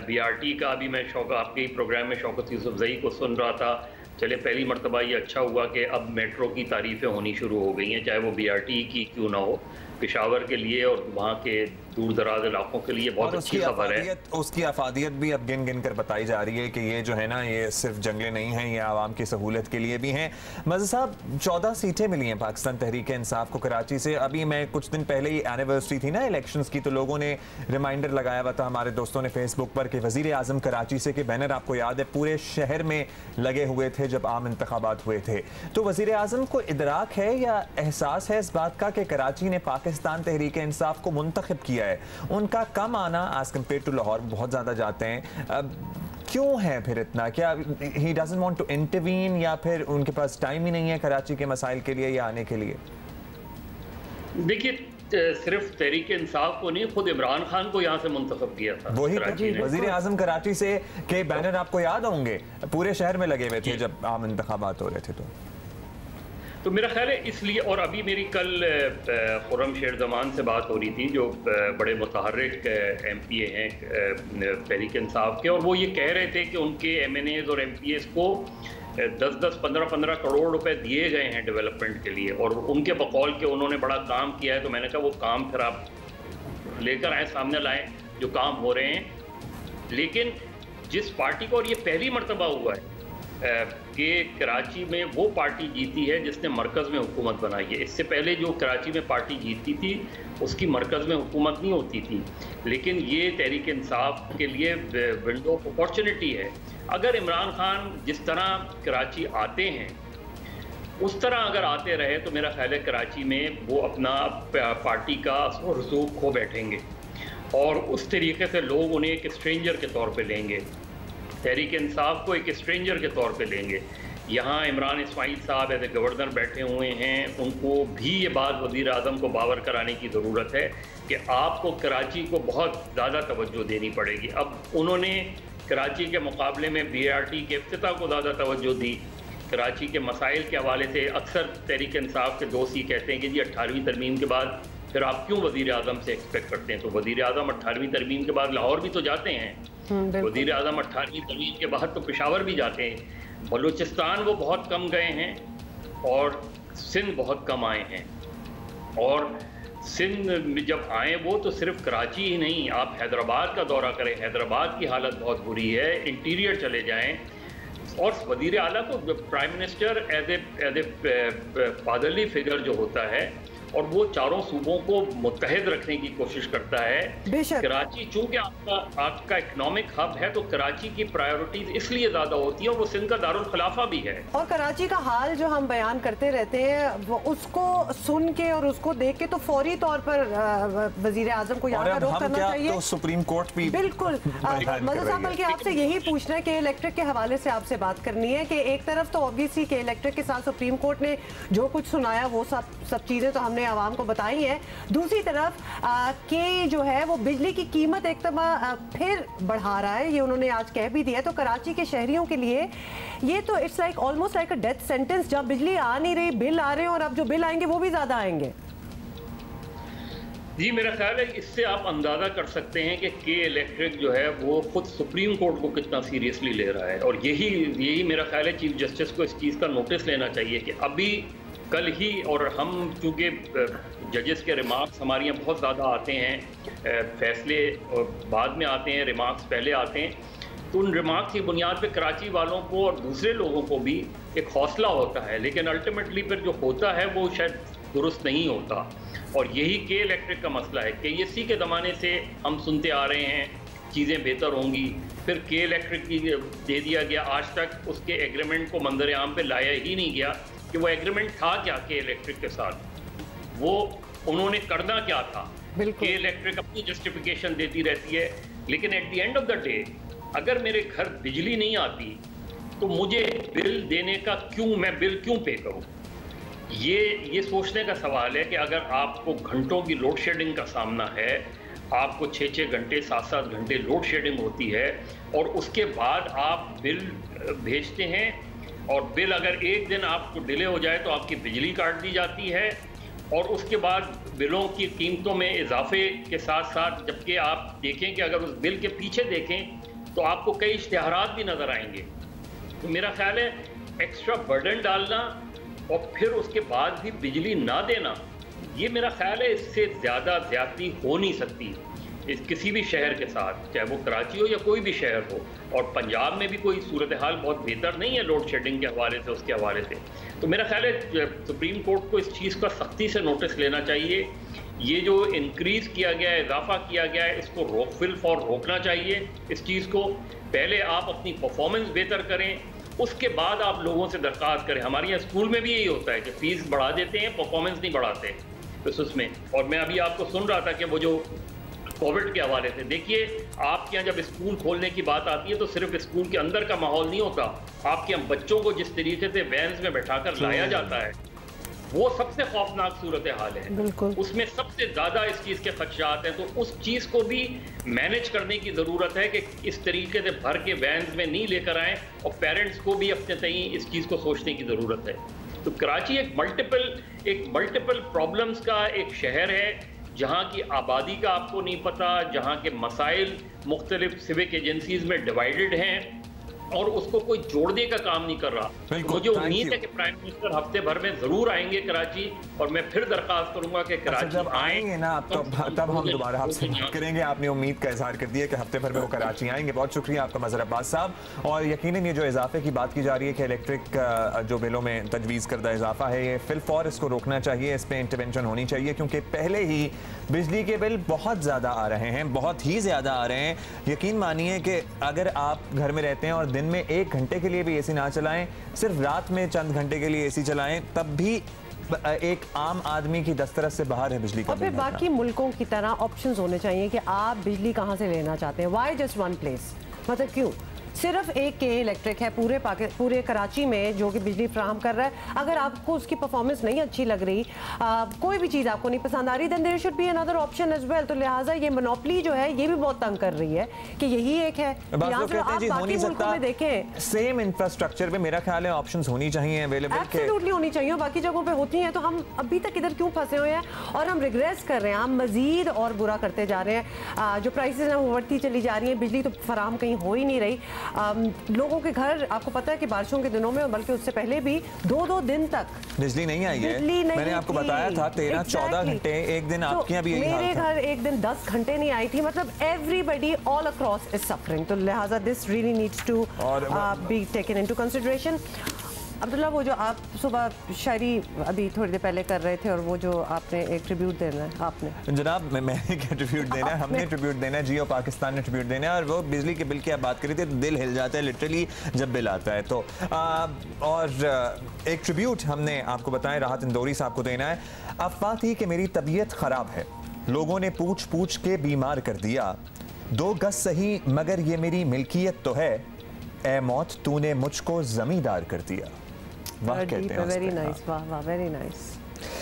S14: BRT का भी मैं आपके ही प्रोग्राम में शौकत यूसुफज़ई को सुन रहा था। चले, पहली मरतबा ये अच्छा हुआ कि अब मेट्रो की तारीफ़ें होनी शुरू हो गई हैं, चाहे वो BRT की क्यों ना हो। पेशावर के लिए और वहाँ के दूर दराज इलाकों के लिए बहुत अच्छी खबर है।
S2: उसकी अफादियत भी अब गिन गिन कर बताई जा रही है कि ये जो है ना, ये सिर्फ जंगलें नहीं हैं, ये आवाम की सहूलत के लिए भी हैं। मज़हर साहब, 14 सीटें मिली हैं पाकिस्तान तहरीक इंसाफ को कराची से। अभी मैं कुछ दिन पहले ही एनिवर्सरी थी ना इलेक्शंस की, तो लोगों ने रिमाइंडर लगाया हुआ था, हमारे दोस्तों ने फेसबुक पर, कि वज़ीर आज़म कराची से, के बैनर आपको याद है पूरे शहर में लगे हुए थे जब आम इंतखाबात हुए थे। तो वज़ीर आज़म को इदराक है या एहसास है इस बात का कि कराची ने पाकिस्तान तहरीक इंसाफ को मुंतखब किया है? उनका कम आना एज कम्पेयर टू लाहौर, बहुत ज़्यादा जाते हैं, क्यों है फिर इतना? क्या he doesn't want to intervene, या फिर उनके पास टाइम ही नहीं है कराची के मसाइल के लिए या आने के लिए?
S14: देखिए, सिर्फ तहरीक इंसाफ को नहीं, खुद इमरान खान को यहाँ से मुंतखब किया था।
S2: वही वज़ीर आज़म कराची से के बैनर आपको याद होंगे पूरे शहर में लगे हुए थे जब आम इंतखाबात हो रहे थे।
S14: तो मेरा ख्याल है इसलिए। और अभी मेरी कल खुर्रम शेर जमान से बात हो रही थी, जो बड़े मुतहर्रिक MPA हैं तहरीक इंसाफ के, और वो ये कह रहे थे कि उनके MNAs और MPAs को 10-10, 15-15 करोड़ रुपए दिए गए हैं डेवलपमेंट के लिए, और उनके बकौल के उन्होंने बड़ा काम किया है। तो मैंने कहा वो काम फिर आप लेकर आए, सामने लाएं जो काम हो रहे हैं। लेकिन जिस पार्टी को, और ये पहली मरतबा हुआ है कि कराची में वो पार्टी जीती है जिसने मरकज़ में हुकूमत बनाई है। इससे पहले जो कराची में पार्टी जीतती थी उसकी मरकज़ में हुकूमत नहीं होती थी। लेकिन ये तहरीक इंसाफ के लिए विंडो ऑफ अपॉर्चुनिटी है। अगर इमरान खान जिस तरह कराची आते हैं उस तरह अगर आते रहे, तो मेरा ख्याल है कराची में वो अपना पार्टी का रसूख खो बैठेंगे, और उस तरीके से लोग उन्हें एक स्ट्रेंजर के तौर पे लेंगे। तहरीक इंसाफ को एक स्ट्रेंजर के तौर पे लेंगे। यहाँ इमरान इस्माइल साहब एज ए गवर्नर बैठे हुए हैं, उनको भी ये बात वज़ीर आज़म को बावर कराने की ज़रूरत है कि आपको कराची को बहुत ज़्यादा तवज्जो देनी पड़ेगी। अब उन्होंने कराची के मुकाबले में BRT के इफ्तिताह को ज़्यादा तवज्जो दी। कराची के मसाइल के हवाले से अक्सर तहरीक इंसाफ के दोस्त ही कहते हैं कि जी 18वीं तरमीम के बाद फिर आप क्यों वज़ीर आज़म से एक्सपेक्ट करते हैं? तो वज़ीर आज़म 18वीं तरमीम के बाद लाहौर भी तो जाते हैं, वज़ीर आज़म 18वीं तरमीम के बाद तो पेशावर भी जाते हैं, बलूचिस्तान वो बहुत कम गए हैं और सिंध बहुत कम आए हैं। और सिंध में जब आए वो तो सिर्फ कराची ही नहीं, आप हैदराबाद का दौरा करें, हैदराबाद की हालत बहुत बुरी है, इंटीरियर चले जाएं। और वज़ीर आला को prime minister as a fatherly figure जो होता है और वो चारों सूबों को मुत्तहिद रखने की कोशिश करता है। कराची चूंकि आपका इकोनॉमिक हब है तो कराची की प्रायोरिटीज इसलिए ज्यादा होती है और वो सिंध का दारुल खिलाफा भी है।
S1: और कराची का हाल जो हम बयान करते रहते हैं वो उसको सुन के और उसको देख के तो फौरी तौर पर वजीर आजम को यहाँ का रुख करना चाहिए।
S2: तो सुप्रीम कोर्ट भी
S1: बिल्कुल मज़हर साहब, बल्कि आपसे यही पूछना है कि इलेक्ट्रिक के हवाले से आपसे बात करनी है कि एक तरफ तो ऑब्वियसली के इलेक्ट्रिक के साथ सुप्रीम कोर्ट ने जो कुछ सुनाया वो सब चीजें तो हमने आवाम को बताई है। दूसरी तरफ के जो है वो बिजली की कीमत एक फिर बढ़ा रहा है, ये उन्होंने आज कह भी दिया। तो कराची के शहरियों के लिए ये तो it's like almost like a death sentence, जब बिजली आ नहीं रही, बिल आ रहे हैं और अब जो बिल आएंगे वो भी ज्यादा आएंगे।
S14: जी मेरा ख्याल है इससे आप अंदाज़ा कर सकते हैं कि के इलेक्ट्रिक जो है वो खुद सुप्रीम कोर्ट को कितना सीरियसली ले रहा है। और यही मेरा ख्याल है चीफ जस्टिस को इस चीज़ का नोटिस लेना चाहिए कि अभी कल ही, और हम चूँकि जजेस के रिमार्क्स हमारे यहाँ बहुत ज़्यादा आते हैं, फैसले बाद में आते हैं, रिमार्क्स पहले आते हैं, तो उन रिमार्क्स की बुनियाद पे कराची वालों को और दूसरे लोगों को भी एक हौसला होता है, लेकिन अल्टीमेटली फिर जो होता है वो शायद दुरुस्त नहीं होता। और यही के इलेक्ट्रिक का मसला है कि इसी के ज़माने से हम सुनते आ रहे हैं चीज़ें बेहतर होंगी, फिर के इलेक्ट्रिक की दे दिया गया, आज तक उसके एग्रीमेंट को मंजर आम पे लाया ही नहीं गया कि वो एग्रीमेंट था क्या के इलेक्ट्रिक के साथ, वो उन्होंने करना क्या था। के इलेक्ट्रिक अपनी जस्टिफिकेशन देती रहती है, लेकिन at the end of the day अगर मेरे घर बिजली नहीं आती तो मुझे बिल देने का मैं बिल क्यों पे करूं? ये सोचने का सवाल है कि अगर आपको घंटों की लोड शेडिंग का सामना है, आपको 6-6 घंटे 7-7 घंटे लोड शेडिंग होती है और उसके बाद आप बिल भेजते हैं और बिल अगर एक दिन आपको डिले हो जाए तो आपकी बिजली काट दी जाती है और उसके बाद बिलों की कीमतों में इजाफे के साथ साथ, जबकि आप देखें कि अगर उस बिल के पीछे देखें तो आपको कई इश्तिहारात भी नज़र आएंगे। तो मेरा ख्याल है एक्स्ट्रा बर्डन डालना और फिर उसके बाद भी बिजली ना देना, ये मेरा ख्याल है इससे ज़्यादा ज़्यादती हो नहीं सकती किसी भी शहर के साथ, चाहे वो कराची हो या कोई भी शहर हो। और पंजाब में भी कोई सूरत हाल बहुत बेहतर नहीं है लोड शेडिंग के हवाले से, उसके हवाले से। तो मेरा ख्याल है सुप्रीम कोर्ट को इस चीज़ का सख्ती से नोटिस लेना चाहिए। ये जो इंक्रीज़ किया गया है, इजाफा किया गया है, इसको रोकना चाहिए। इस चीज़ को पहले आप अपनी परफॉर्मेंस बेहतर करें, उसके बाद आप लोगों से दरख्वास्त करें। हमारे यहाँ स्कूल में भी यही होता है कि फ़ीस बढ़ा देते हैं, परफॉर्मेंस नहीं बढ़ाते तो उसमें। और मैं अभी आपको सुन रहा था कि वो जो कोविड के हवाले से, देखिए आपके यहाँ जब स्कूल खोलने की बात आती है तो सिर्फ स्कूल के अंदर का माहौल नहीं होता, आपके यहाँ बच्चों को जिस तरीके से वैन्स में बैठाकर लाया जाता है वो सबसे खौफनाक सूरत हाल है। उसमें सबसे ज़्यादा इस चीज़ के खदशात हैं। तो उस चीज़ को भी मैनेज करने की ज़रूरत है कि इस तरीके से भर के वैन्स में नहीं लेकर आएँ, और पेरेंट्स को भी अपने तई इस चीज़ को सोचने की ज़रूरत है। तो कराची एक मल्टीपल प्रॉब्लम्स का एक शहर है, जहाँ की आबादी का आपको नहीं पता, जहाँ के मसाइल मुख्तलिफ सिविक एजेंसीज में डिवाइडेड हैं और उसको कोई जोड़ने का काम नहीं कर रहा। मुझे उम्मीद है कि प्राइम मिनिस्टर हफ्ते भर में जरूर आएंगे कराची, और मैं फिर दरख्वास्त करूंगा कि कराची
S2: जब आएंगे ना तब हम दोबारा आपसे बात करेंगे। आपने उम्मीद का इजहार कर दिया कि हफ्ते भर में वो कराची आएंगे। बहुत शुक्रिया आपका मज़हर अब्बास साहब। और यकीनन ये जो इजाफे की बात की जा रही है कि इलेक्ट्रिक जो बिलों में तजवीज़ करदा इजाफा है, ये फिलफौर इसको रोकना चाहिए, इस पर इंटरवेंशन होनी चाहिए, क्योंकि पहले ही बिजली के बिल बहुत ज़्यादा आ रहे हैं, बहुत ही ज़्यादा आ रहे हैं। यकीन मानिए कि अगर आप घर में रहते हैं और दिन में 1 घंटे के लिए भी एसी ना चलाएं, सिर्फ रात में चंद घंटे के लिए एसी चलाएं, तब भी एक आम आदमी की दस्तरस से बाहर है बिजली का।
S1: और फिर बाकी मुल्कों की तरह ऑप्शंस होने चाहिए कि आप बिजली कहां से लेना चाहते हैं। व्हाई जस्ट वन प्लेस, मतलब क्यों सिर्फ एक के इलेक्ट्रिक है पूरे कराची में जो कि बिजली फराहम कर रहा है। अगर आपको उसकी परफॉर्मेंस नहीं अच्छी लग रही, कोई भी चीज़ आपको नहीं पसंद आ रही, then there should be another option as well. तो लिहाजा ये मोनोपोली जो है ये भी बहुत तंग कर रही है कि यही एक है। यहाँ से आप बाकी मुल्कों में देखें
S2: सेम इंफ्रास्ट्रक्चर पे मेरा ख्याल है ऑप्शंस होनी चाहिए अवेलेबल,
S1: एब्सोल्युटली होनी चाहिए। बाकी जगहों पे होती हैं तो हम अभी तक इधर क्यों फंसे हुए हैं और हम रिग्रेस कर रहे हैं, हम मजीद और बुरा करते जा रहे हैं। जो प्राइसेस हैं वो बढ़ती चली जा रही हैं, बिजली तो फराहम कहीं हो ही नहीं रही। लोगों के घर आपको पता है कि बारिशों के दिनों में बल्कि उससे पहले भी 2-2 दिन तक
S2: बिजली नहीं आई है। मैंने आपको बताया था 13-14 घंटे एक दिन आपके यहाँ भी यही हाल था।
S1: मेरे घर एक दिन 10 घंटे नहीं आई थी। मतलब everybody all across is suffering. तो लिहाजा this really needs to be taken into consideration. Abdullah, वो जो आप सुबह शायरी अभी थोड़ी देर पहले कर रहे थे और वो जो आपने एक ट्रिब्यूट देना है, आपने
S2: जनाब मैंने क्या ट्रिब्यूट देना है, हमने ट्रिब्यूट देना है, जियो पाकिस्तान ने ट्रिब्यूट देना है। और वो बिजली के बिल की आप बात करी थी तो दिल हिल जाता है लिटरली जब बिल आता है। तो और एक ट्रिब्यूट हमने आपको बताया राहत इंदौरी साहब को देना है। अफवाह थी कि मेरी तबीयत खराब है, लोगों ने पूछ पूछ के बीमार कर दिया, 2 गज सही मगर ये मेरी मिल्कियत तो है, ए मौत तूने मुझको जमींदार कर दिया। वाह कहते हैं।
S1: वेरी नाइस, वाह वाह, वेरी नाइस।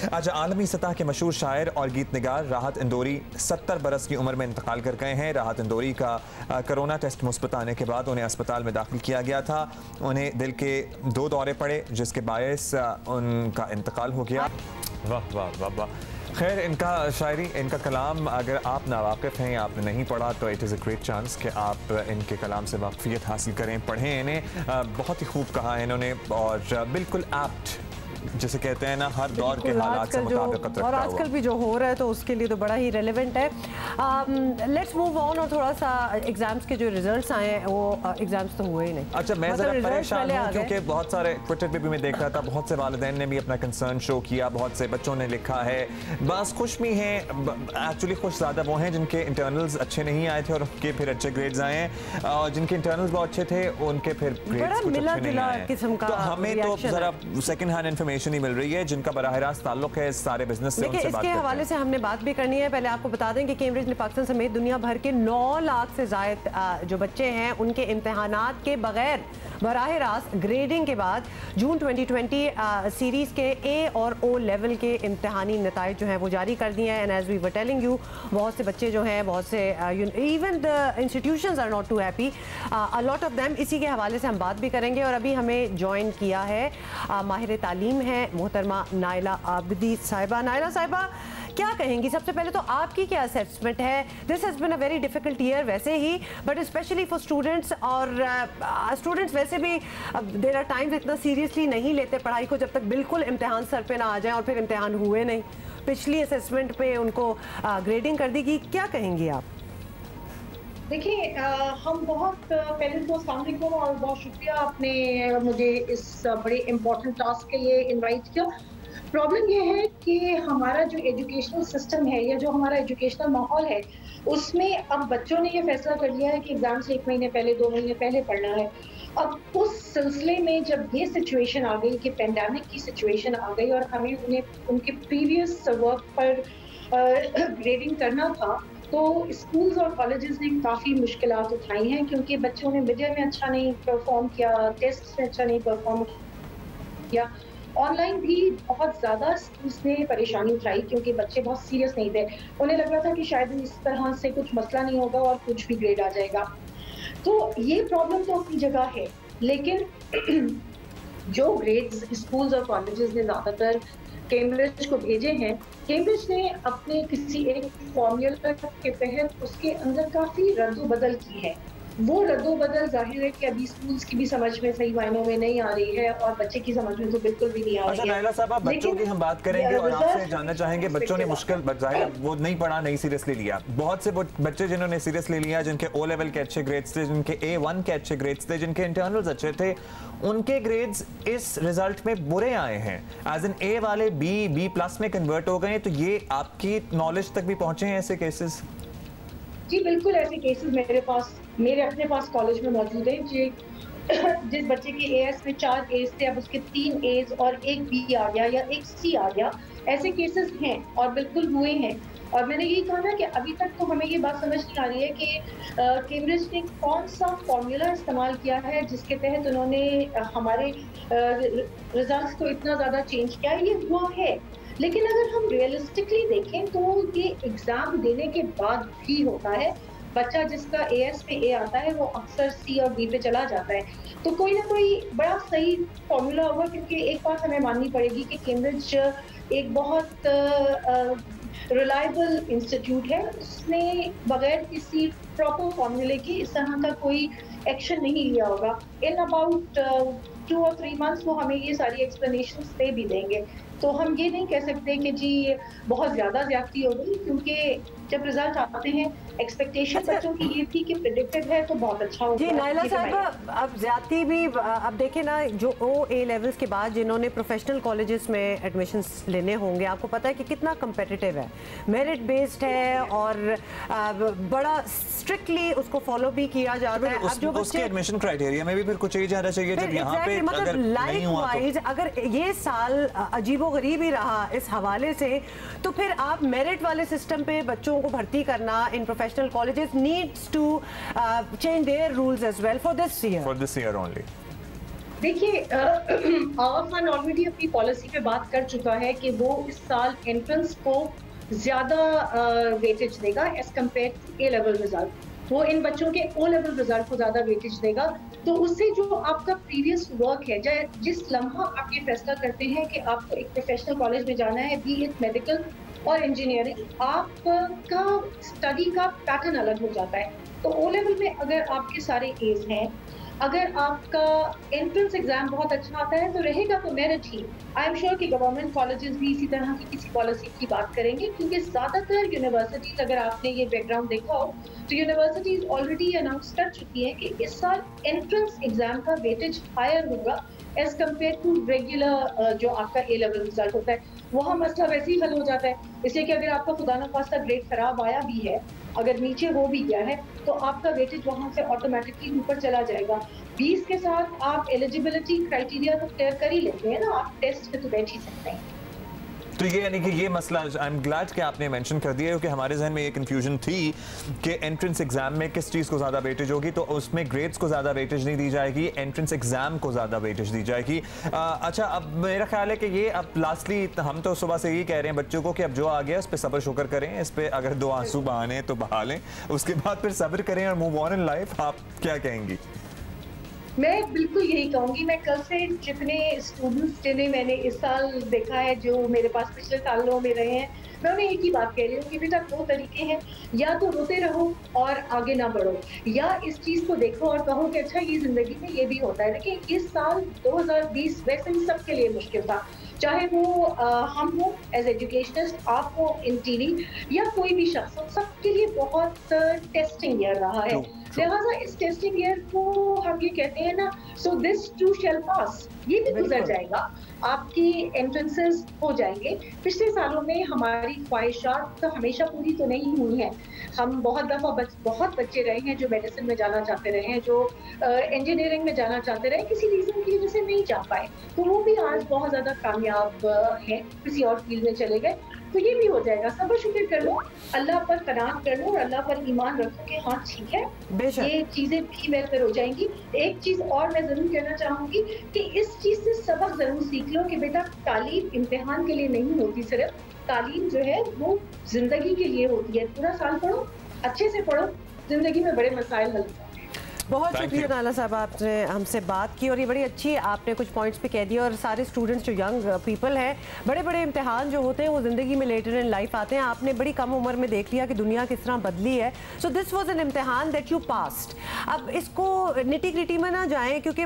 S2: अच्छा, आलमी सतह के मशहूर शायर और गीत निगार राहत इंदौरी 70 बरस की उम्र में इंतकाल कर गए हैं। राहत इंदौरी का कोरोना टेस्ट मुस्बत आने के बाद उन्हें अस्पताल में दाखिल किया गया था। उन्हें दिल के 2 दौरे पड़े जिसके बायस उनका इंतकाल हो गया। वाह वाह वाह वाह। खैर, इनका शायरी, इनका कलाम अगर आप नावाकिफ़ हैं या आपने नहीं पढ़ा तो it is a great chance कि आप इनके कलाम से वाक़फ़ियत हासिल करें, पढ़ें इन्हें। बहुत ही खूब कहा है इन्होंने और बिल्कुल एप्ट, जिसे कहते हैं ना, हर दौर के हालात से मुताबिकत रखता हुआ।
S1: और आजकल भी जो हो रहा है तो उसके लिए तो बड़ा ही रेलेवेंट है। लेट्स मूव ऑन और थोड़ा सा एग्जाम्स के जो रिजल्ट्स आए हैं वो एग्जाम्स तो हुए ही नहीं।
S2: अच्छा, मैं जरा परेशान हूँ क्योंकि बहुत सारे ट्विटर पे भी मैं देख रहा था, बहुत से वालिदैन ने भी अपना कंसर्न शो किया, बहुत से बच्चों ने लिखा है। बस खुश भी हैं, एक्चुअली खुश ज़्यादा वो हैं जिनके इंटरनल्स अच्छे नहीं आए थे और उनके फिर अच्छे ग्रेड्स आए हैं, और जिनके इंटरनल्स बहुत अच्छे थे उनके फिर ग्रेड्स कुछ अच्छे नहीं आए। तो हमें तो ज़रा सेकंड हैंड इन्फॉर्मेशन ही मिल रही है जिनका बराह रास्त ताल्लुक है इस सारे बिजनेस से। उनसे
S1: इसके हवाले से हमने बात भी करनी है। पहले आपको बता दें कि कैम्ब्रिज ने पाकिस्तान समेत दुनिया भर के 9 लाख से ज़ायद जो बच्चे हैं उनके इम्तहानात के बगैर बराह रास्त ग्रेडिंग के बाद जून 2020 सीरीज़ के ए और ओ लेवल के इम्तहानी नताइज जो हैं वो जारी कर दिए हैं। And as we were telling you, बहुत से बच्चे जो हैं, बहुत से even the institutions are not too happy, a lot of them. इसी के हवाले से हम बात भी करेंगे। और अभी हमें ज्वाइन किया है माहिर तालीम है मोहतरमा नाइला आबिदी साहिबा। नाइला साहिबा, क्या कहेंगी? सबसे पहले तो आपकी क्या असेसमेंट है? This has been a very difficult year वैसे ही, बट स्पेशली फॉर स्टूडेंट्स। और स्टूडेंट्स वैसे भी देयर आर टाइम्स इतना सीरियसली नहीं लेते पढ़ाई को जब तक बिल्कुल इम्तिहान सर पे ना आ जाए, और फिर इम्तिहान हुए नहीं, पिछली असेसमेंट पे उनको ग्रेडिंग कर दी गई। क्या कहेंगी आप?
S15: देखिए, हम बहुत पहले तो अस्सलाम वालेकुम और बहुत शुक्रिया आपने मुझे इस बड़े इम्पोर्टेंट टास्क के लिए इनवाइट किया। प्रॉब्लम ये है कि हमारा जो एजुकेशनल सिस्टम है या जो हमारा एजुकेशनल माहौल है उसमें अब बच्चों ने ये फैसला कर लिया है कि एग्जाम से 1 महीने पहले 2 महीने पहले पढ़ना है। अब उस सिलसिले में जब ये सिचुएशन आ गई कि पेंडेमिक की सिचुएशन आ गई और हमें उन्हें उनके प्रीवियस वर्क पर ग्रेडिंग करना था, तो स्कूल्स और कॉलेजेस ने काफ़ी मुश्किलात उठाई हैं क्योंकि बच्चों ने मीडिया में अच्छा नहीं परफॉर्म किया, टेस्ट में अच्छा नहीं परफॉर्म किया, ऑनलाइन भी बहुत ज़्यादा स्कूल्स ने परेशानी उठाई क्योंकि बच्चे बहुत सीरियस नहीं थे। उन्हें लग रहा था कि शायद इस तरह से कुछ मसला नहीं होगा और कुछ भी ग्रेड आ जाएगा। तो ये प्रॉब्लम तो अपनी जगह है, लेकिन जो ग्रेड्स स्कूल्स और कॉलेजेस ने ज़्यादातर कैम्ब्रिज को भेजे हैं, कैम्ब्रिज ने अपने किसी एक फॉर्मूला के तहत उसके अंदर काफ़ी रद्द-बदल की है। वो रद्द-बदल जाहिर है कि अभी स्कूल्स की भी समझ में सही मायनों में नहीं आ रही है और बच्चे की समझ में तो बिल्कुल भी नहीं आ रही है।
S2: अच्छा नाइला साहब, आप बच्चों की हम बात करेंगे और आपसे जानना चाहेंगे, बच्चों ने मुश्किल जाहिर वो नहीं पढ़ा, नहीं सीरियसली लिया। बहुत से बच्चे जिन्होंने सीरियसली लिया, जिनके ओ लेवल के अच्छे ग्रेड्स थे, जिनके A1 के अच्छे ग्रेड्स थे, जिनके इंटरनल्स अच्छे थे, उनके ग्रेड्स इस रिजल्ट में बुरे आए हैं। एज एन ए वाले B+ में कन्वर्ट हो गए। तो ये आपकी नॉलेज तक भी पहुंचे हैं ऐसे केसेस?
S15: जी बिल्कुल, ऐसे केसेस मेरे अपने पास कॉलेज में मौजूद हैं जिस बच्चे के एएस में 4 एज थे, अब उसके 3 एज और 1 बी आ गया या 1 सी आ गया। ऐसे केसेस हैं और बिल्कुल हुए हैं। और मैंने यही कहा ना कि अभी तक तो हमें ये बात समझ नहीं आ रही है कि कैम्ब्रिज ने कौन सा फॉर्मूला इस्तेमाल किया है जिसके तहत उन्होंने हमारे रिजल्ट्स को इतना ज़्यादा चेंज किया। ये हुआ है, लेकिन अगर हम रियलिस्टिकली देखें तो ये एग्ज़ाम देने के बाद भी होता है। बच्चा जिसका एएस पे ए आता है वो अक्सर सी और बी पे चला जाता है। तो कोई ना कोई बड़ा सही फॉर्मूला होगा, क्योंकि एक बात हमें माननी पड़ेगी कि कैम्ब्रिज एक बहुत रिलायबल इंस्टीट्यूट है। उसने बगैर किसी प्रॉपर फॉर्मूले की इस तरह का कोई एक्शन नहीं लिया होगा। इन अबाउट 2 और 3 मंथ्स वो हमें ये सारी एक्सप्लेनेशंस दे भी देंगे। तो हम ये नहीं कह सकते कि जी बहुत ज़्यादा ज्यादती हो गई, क्योंकि जब रिजल्ट आते हैं एक्सपेक्टेशन बच्चों की ये थी कि प्रेडिक्टेड है तो बहुत अच्छा होगा।
S1: जी नाइला साहब, अब ज्यादती भी अब देखें ना, जो OA लेवल्स के बाद जिन्होंने प्रोफेशनल कॉलेजेस में एडमिशन्स लेने होंगे, आपको पता है कि कितना कम्पिटिटिव है, मेरिट बेस्ड है और बड़ा स्ट्रिक्टली उसको फॉलो भी किया जाता है। अब जो
S2: उसके एडमिशन क्राइटेरिया में भी फिर कुछ ज़्यादा चाहिए जब यहाँ पे
S1: मतलब लाइक वाइज अगर ये साल अजीबोगरीब ही रहा इस हवाले से, तो फिर आप मेरिट वाले सिस्टम पे बच्चों को भर्ती करना in professional colleges needs to change their rules as well for this year
S2: only.
S15: देखिए आवर फंड ऑलरेडी अपनी पॉलिसी पे बात कर चुका है कि वो इस साल एंट्रेंस को ज्यादा वेटेज देगा as compare to A level result. वो इन बच्चों के ओ लेवल रिजल्ट को ज्यादा वेटेज देगा। तो उससे जो आपका प्रीवियस वर्क है, जिस लम्हा आप ये फैसला करते हैं कि आपको एक प्रोफेशनल कॉलेज में जाना है, बी इट मेडिकल और इंजीनियरिंग, आपका स्टडी का पैटर्न अलग हो जाता है। तो ओ लेवल में अगर आपके सारे एज हैं, अगर आपका एंट्रेंस एग्जाम बहुत अच्छा आता है तो रहेगा तो merit he. I am sure कि गवर्नमेंट कॉलेजेस भी इसी तरह की किसी पॉलिसी की बात करेंगे, क्योंकि ज़्यादातर यूनिवर्सिटीज़, अगर आपने ये बैकग्राउंड देखा हो तो यूनिवर्सिटीज़ ऑलरेडी अनाउंस कर चुकी हैं कि इस साल एंट्रेंस एग्जाम का वेटेज हायर होगा एज कम्पेयर टू रेगुलर जो आपका ए लेवल रिजल्ट होता है। वहाँ मसला वैसे ही हल हो जाता है, इसलिए कि अगर आपका खुदा न खास्ता ग्रेड खराब आया भी है, अगर नीचे हो भी गया है, तो आपका वेटेज वहाँ से ऑटोमेटिकली ऊपर चला जाएगा। 20 के साथ आप एलिजिबिलिटी क्राइटेरिया तो क्लियर कर ही लेते हैं ना, आप टेस्ट पे तो बैठ ही सकते हैं।
S2: तो ये यानी कि ये मसला आई एम ग्लैड कि आपने मेंशन कर दिया, क्योंकि हमारे जहन में ये कन्फ्यूजन थी कि एंट्रेंस एग्जाम में किस चीज़ को ज़्यादा वेटेज होगी, तो उसमें ग्रेड्स को ज़्यादा वेटेज नहीं दी जाएगी, एंट्रेंस एग्जाम को ज़्यादा वेटेज दी जाएगी। अच्छा, अब मेरा ख्याल है कि ये अब लास्टली हम तो सुबह से यही कह रहे हैं बच्चों को कि अब जो आ गया उस पर सब्र शुक्र करें, इस पर अगर 2 आंसू बहाने तो बहा लें, उसके बाद फिर सब्र करें और मूव ऑन इन लाइफ। आप क्या कहेंगी?
S15: मैं बिल्कुल यही कहूँगी। मैं कल से जितने स्टूडेंट्स जिन्हें मैंने इस साल देखा है, जो मेरे पास पिछले सालों में रहे हैं, मैं उन्हें एक ही बात कह रही हूँ कि बेटा 2 तरीके हैं, या तो रोते रहो और आगे ना बढ़ो, या इस चीज़ को देखो और कहो कि अच्छा ये ज़िंदगी में ये भी होता है। लेकिन इस साल 2020 वैसे ही सबके लिए मुश्किल था, चाहे वो हम हो एज एजुकेशनिस्ट, आप हो इन टीवी, या कोई भी शख्स हो, सबके लिए बहुत टेस्टिंग ईयर रहा है। लिहाजा इस टेस्टिंग ईयर को हम ये कहते हैं ना, सो दिस टू शैल पास, ये भी गुजर जाएगा, आपकी एंट्रेंसेस हो जाएंगे। पिछले सालों में हमारी ख्वाहिशात तो हमेशा पूरी तो नहीं हुई हैं। हम बहुत दफ़ा बहुत बच्चे रहे हैं जो मेडिसिन में जाना चाहते रहे हैं, जो इंजीनियरिंग में जाना चाहते रहे, किसी रीज़न की वजह से नहीं जा पाए, तो वो भी आज बहुत ज़्यादा कामयाब हैं, किसी और फील्ड में चले गए। तो ये भी हो जाएगा। सब्र शुक्र कर लो, अल्लाह पर कनात कर लो और अल्लाह पर ईमान रखो कि हाँ ठीक है, ये चीज़ें भी बेहतर हो जाएंगी। एक चीज़ और मैं ज़रूर कहना चाहूँगी कि इस चीज़ से सबक ज़रूर सीख लो कि बेटा तालीम इम्तिहान के लिए नहीं होती, सिर्फ तालीम जो है वो ज़िंदगी के लिए होती है। पूरा साल पढ़ो, अच्छे से पढ़ो, ज़िंदगी में बड़े मसाइल हल होते हैं।
S1: बहुत शुक्रिया नाला साहब, आपने हमसे बात की और ये बड़ी अच्छी आपने कुछ पॉइंट्स पे कह दिया। और सारे स्टूडेंट्स जो यंग पीपल हैं, बड़े बड़े इम्तिहान जो होते हैं वो ज़िंदगी में लेटर इन लाइफ आते हैं। आपने बड़ी कम उम्र में देख लिया कि दुनिया किस तरह बदली है। सो दिस वाज एन इम्तिहान दैट यू पास्ड। अब इसको निटी ग्रिटी में ना जाएं, क्योंकि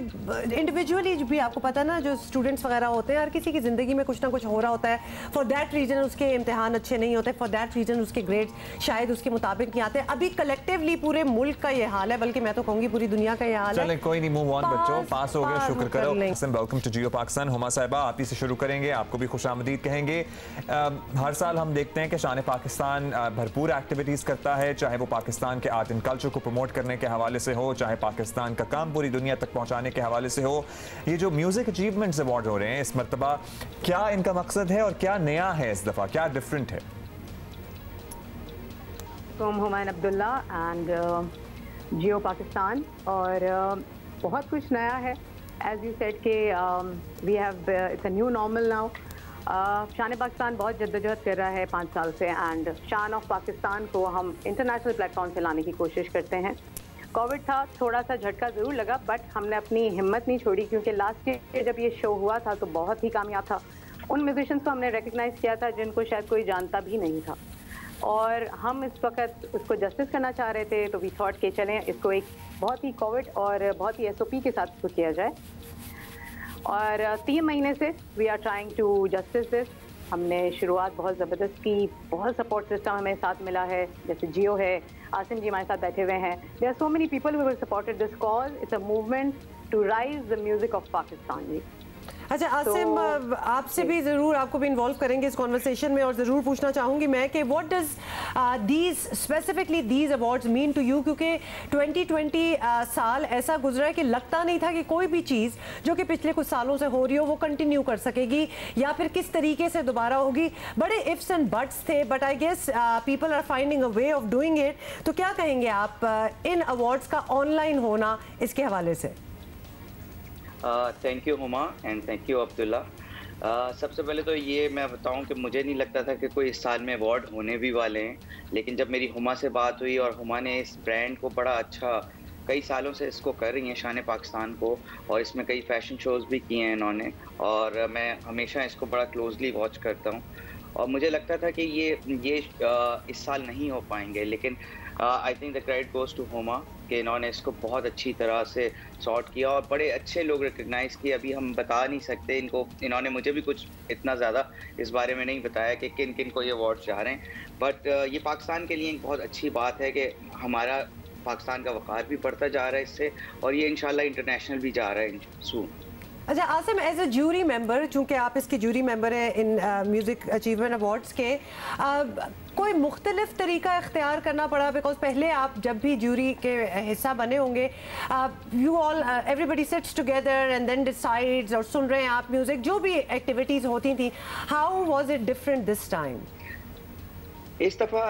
S1: इंडिविजुअली भी आपको पता ना, जो स्टूडेंट्स वगैरह होते हैं, हर किसी की ज़िंदगी में कुछ ना कुछ हो रहा होता है। फॉर दैट रीज़न उसके इम्तिहान अच्छे नहीं होते, फॉर दैट रीज़न उसके ग्रेड्स शायद उसके मुताबिक नहीं आते। अभी कलेक्टिवली पूरे मुल्क का ये हाल है, बल्कि मैं तो कहूँगी होगी, पूरी दुनिया का ये हाल है।
S2: चले कोई नहीं, मूव ऑन बच्चों, पास हो गए, शुक्र करो। Welcome to Geo Pakistan. हुमा साहिबा, आप ही से शुरू करेंगे, आपको भी खुशामदीद कहेंगे। हर साल हम देखते हैं कि शान पाकिस्तान भरपूर एक्टिविटीज़ करता है, चाहे वो पाकिस्तान के आर्ट एंड कल्चर को प्रमोट करने के हवाले से हो, चाहे पाकिस्तान का काम पूरी दुनिया तक पहुँचाने के हवाले से हो। ये जो म्यूज़िक अचीवमेंट्स अवार्ड हो रहे हैं इस मरतबा, क्या इनका मकसद है और क्या नया है इस दफ़ा, क्या डिफरेंट है?
S16: हुमायूं अब्दुल्ला एंड जियो पाकिस्तान, और बहुत कुछ नया है। एज यू सेड के we have it's a new normal now. Shan Pakistan बहुत जद्दोजहद कर रहा है 5 साल से, एंड शान ऑफ पाकिस्तान को हम इंटरनेशनल प्लेटफॉर्म से लाने की कोशिश करते हैं। कोविड था, थोड़ा सा झटका ज़रूर लगा, बट हमने अपनी हिम्मत नहीं छोड़ी, क्योंकि लास्ट ईयर जब ये शो हुआ था तो बहुत ही कामयाब था। उन म्यूजिशियंस को हमने रिकग्नाइज़ किया था जिनको शायद कोई जानता भी नहीं था, और हम इस वक्त उसको जस्टिस करना चाह रहे थे। तो वी थॉट के चलें इसको एक बहुत ही कोविड और बहुत ही SOP के साथ इसको किया जाए, और 3 महीने से we are trying to justice this. हमने शुरुआत बहुत ज़बरदस्त की, बहुत सपोर्ट सिस्टम हमें साथ मिला है, जैसे जियो है, आसिम जी हमारे साथ बैठे हुए हैं। There are so many people who have supported this cause. It's a movement to raise the music of Pakistan ji.
S1: अच्छा आसिम, आपसे भी ज़रूर, आपको भी इन्वॉल्व करेंगे इस कॉन्वर्सेशन में, और ज़रूर पूछना चाहूँगी मैं कि what does these specifically these awards mean to you, क्योंकि 2020 साल ऐसा गुजरा है कि लगता नहीं था कि कोई भी चीज़ जो कि पिछले कुछ सालों से हो रही हो वो कंटिन्यू कर सकेगी, या फिर किस तरीके से दोबारा होगी। बड़े इफ्स एंड बट्स थे, but I guess people are finding a way of doing it. तो क्या कहेंगे आप इन अवार्ड्स का ऑनलाइन होना, इसके हवाले से?
S17: Thank you Huma and thank you Abdullah. सबसे पहले तो ये मैं बताऊं कि मुझे नहीं लगता था कि कोई इस साल में अवार्ड होने भी वाले हैं, लेकिन जब मेरी हुमा से बात हुई और हुमा ने इस ब्रांड को बड़ा अच्छा, कई सालों से इसको कर रही हैं शान पाकिस्तान को, और इसमें कई फैशन शोज़ भी किए हैं इन्होंने, और मैं हमेशा इसको बड़ा क्लोजली वॉच करता हूँ, और मुझे लगता था कि ये इस साल नहीं हो पाएंगे, लेकिन I think the credit goes to Huma कि इन्होंने इसको बहुत अच्छी तरह से सॉर्ट किया, और बड़े अच्छे लोग रिकग्नाइज़ किए। अभी हम बता नहीं सकते इनको, इन्होंने मुझे भी कुछ इतना ज़्यादा इस बारे में नहीं बताया कि किन किन को ये अवार्ड जा रहे हैं, बट ये पाकिस्तान के लिए एक बहुत अच्छी बात है कि हमारा पाकिस्तान का वक़ार भी बढ़ता जा रहा है इससे, और ये इंशाल्लाह इंटरनेशनल भी जा रहा है सून।
S1: अच्छा Asim, as a jury member, चूँकि आप इसके ज्यूरी मेंबर हैं इन म्यूज़िक अचीवमेंट अवार्ड्स के, कोई मुख्तलिफ तरीका इख्तियार करना पड़ा? बिकॉज पहले आप जब भी ज्यूरी के हिस्सा बने होंगे, you all everybody sits together and then decides, और सुन रहे हैं आप म्यूज़िक, जो भी एक्टिविटीज़ होती थी। How was it different this time?
S17: इस दफ़ा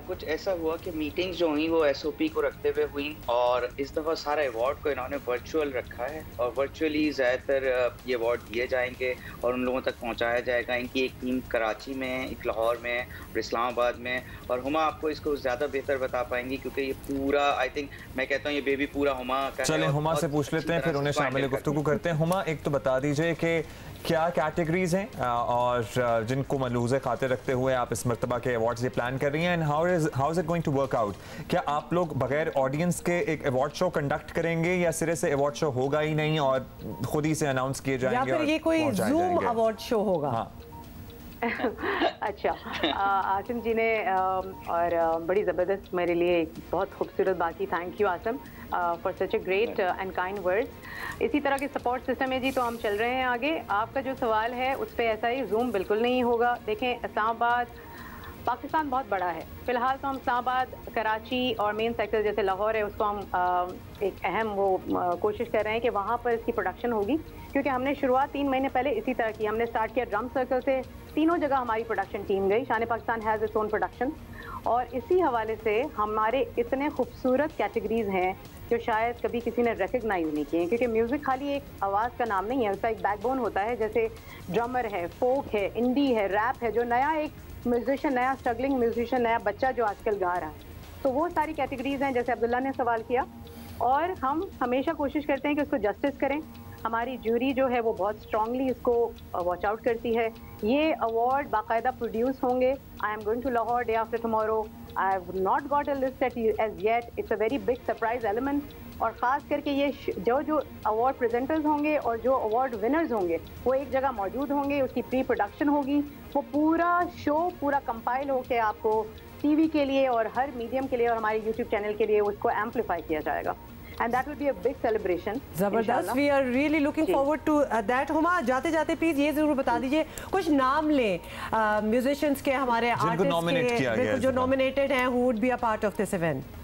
S17: कुछ ऐसा हुआ कि मीटिंग्स जो हुई वो SOP को रखते हुए हुई, और इस दफ़ा सारा अवार्ड को इन्होंने वर्चुअल रखा है, और वर्चुअली ज़्यादातर ये अवार्ड दिए जाएंगे और उन लोगों तक पहुंचाया जाएगा। इनकी एक टीम कराची में है, एक लाहौर में है और इस्लामाबाद में, और हुमा आपको इसको ज़्यादा बेहतर बता पाएंगी, क्योंकि ये पूरा, आई थिंक मैं कहता हूँ ये बेबी पूरा हुमा का।
S2: चलें हुमा से पूछ लेते हैं, फिर उन्हें शामिल गुफ्तगू करते हैं। हुमा, एक तो बता दीजिए कि क्या कैटेगरीज हैं और जिनको मलूज़े खाते रखते हुए आप इस मरतबा के अवार्ड्स ये प्लान कर रही हैं, and how is it going to work out? क्या आप लोग बगैर ऑडियंस के एक अवार्ड शो कंडक्ट करेंगे, या सिरे से अवार्ड शो होगा ही नहीं और खुद ही से अनाउंस किए जाएंगे,
S1: या फिर ये कोई जूम अवार्ड शो होगा?
S2: हाँ।
S16: अच्छा, आसिम जी ने और बड़ी ज़बरदस्त मेरे लिए बहुत खूबसूरत बात की। Thank you Asim for such a great and kind words. इसी तरह के सपोर्ट सिस्टम है जी, तो हम चल रहे हैं आगे। आपका जो सवाल है उस पर ऐसा ही, जूम बिल्कुल नहीं होगा। देखें, इस्लामाबाद, पाकिस्तान बहुत बड़ा है। फ़िलहाल तो हम इस्लामाबाद, कराची और मेन सेक्टर जैसे लाहौर है उसको हम एक अहम कोशिश कर रहे हैं कि वहाँ पर इसकी प्रोडक्शन होगी, क्योंकि हमने शुरुआत 3 महीने पहले इसी तरह की। हमने स्टार्ट किया ड्रम सर्कल से, तीनों जगह हमारी प्रोडक्शन टीम गई। शान Pakistan has its own production, और इसी हवाले से हमारे इतने खूबसूरत कैटेगरीज हैं जो शायद कभी किसी ने रिकग्नाइज नहीं किए, क्योंकि म्यूज़िक खाली एक आवाज़ का नाम नहीं है, उसका एक बैकबोन होता है। जैसे ड्रमर है, फोक है, इंडी है, रैप है, जो नया एक म्यूजिशियन, नया स्ट्रगलिंग म्यूजिशियन, नया बच्चा जो आजकल गा रहा है, तो वो सारी कैटेगरीज हैं जैसे अब्दुल्ला ने सवाल किया, और हम हमेशा कोशिश करते हैं कि उसको जस्टिस करें। हमारी ज्यूरी जो है वो बहुत स्ट्रांगली इसको वॉच आउट करती है। ये अवार्ड बाकायदा प्रोड्यूस होंगे। I am going to Lahore day after tomorrow. I have not got a list as yet. It's a very big surprise element, और ख़ास करके ये जो अवार्ड प्रेजेंटर्स होंगे और जो अवार्ड विनर्स होंगे वो एक जगह मौजूद होंगे। उसकी प्री प्रोडक्शन होगी, वो पूरा शो पूरा कंपाइल होकर आपको टीवी के लिए और हर मीडियम के लिए और हमारे यूट्यूब चैनल के लिए उसको एम्पलीफाई किया जाएगा। and that will be a big celebration.
S1: जबरदस्त, we are really looking forward to that. Huma, जाते जाते प्लीज ये जरूर बता दीजिए कुछ नाम लें म्यूजिशियंस के, हमारे आर्टिस्ट के जो नॉमिनेटेड हैं, who would be a part of this event.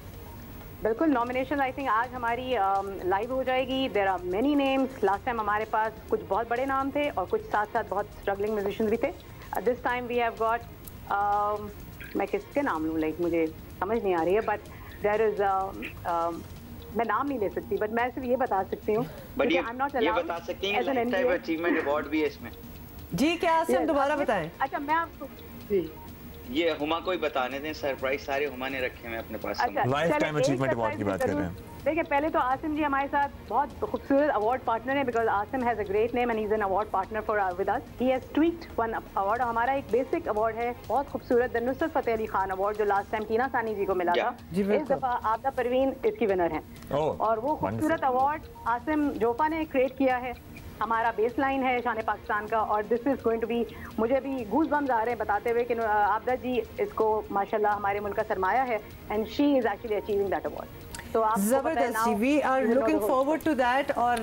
S16: बिल्कुल, नॉमिनेशन आई थिंक आज हमारी लाइव हो जाएगी. There are many names. Last time हमारे पास कुछ बहुत बड़े नाम थे और कुछ साथ साथ बहुत स्ट्रगलिंग म्यूजिशियंस भी थे. This time we have got, मैं किसके नाम लूँ, लाइक मुझे समझ नहीं आ रही है, बट देयर इज मैं नाम नहीं ले सकती, बट मैं सिर्फ ये बता सकती हूँ,
S17: ये बता सकती हैं लाइफ टाइम अचीवमेंट अवार्ड भी है इसमें.
S1: जी क्या आसिम, दोबारा बताएं.
S16: अच्छा, मैं आपको जी
S17: ये हुमा को ही बताने दें, सरप्राइज सारे हुमा ने रखे हैं अपने पास.
S2: लाइफ टाइम अचीवमेंट अवार्ड की बात कर रहे हैं.
S16: देखिए, पहले तो आसिम जी हमारे साथ बहुत खूबसूरत अवार्ड पार्टनर है, because Asim has a great name and he is an award partner for with us. He has tweaked one award. हमारा एक बेसिक अवार्ड है बहुत खूबसूरत, द नुसरत फतेह अली खान अवार्ड, जो लास्ट टाइम टीना सानी जी को मिला था. इस दफा आबदा परवीन इसकी विनर है. और वो खूबसूरत अवार्ड आसिम जोफा ने क्रिएट किया है. हमारा बेस लाइन है शान पाकिस्तान का, और this is going to be, मुझे भी गूज बम्स आ रहे हैं बताते हुए कि आबदा जी इसको माशाल्लाह हमारे मुल्क का सरमाया है, and she is actually achieving that award.
S1: जबरदस्त, we are looking forward to that. और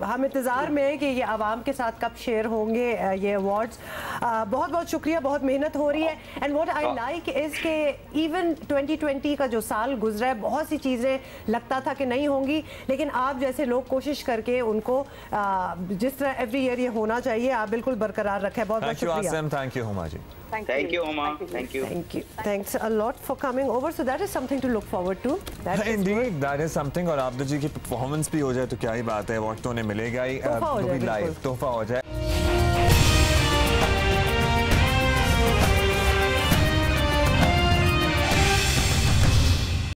S1: हम इंतज़ार में हैं कि ये आवाम के साथ कब शेयर होंगे ये अवार्ड्स. बहुत बहुत शुक्रिया, बहुत मेहनत हो रही है. And what I like is के इवन 2020 का जो साल गुजरा है, बहुत सी चीज़ें लगता था कि नहीं होंगी, लेकिन आप जैसे लोग कोशिश करके उनको जिस तरह एवरी ईयर ये होना चाहिए, आप बिल्कुल बरकरार रखें. बहुत बहुत शुक्रिया.
S2: Thank you Huma ji.
S17: Thank you, Huma. Thank you.
S1: Thanks a lot for coming over. So that is something to look forward to.
S2: Indeed, that is something. और आबदा जी की परफॉर्मेंस भी हो जाए तो क्या ही बात है. अवार्ड तो उन्हें मिलेगा ही, लाइव तोहफा हो जाए.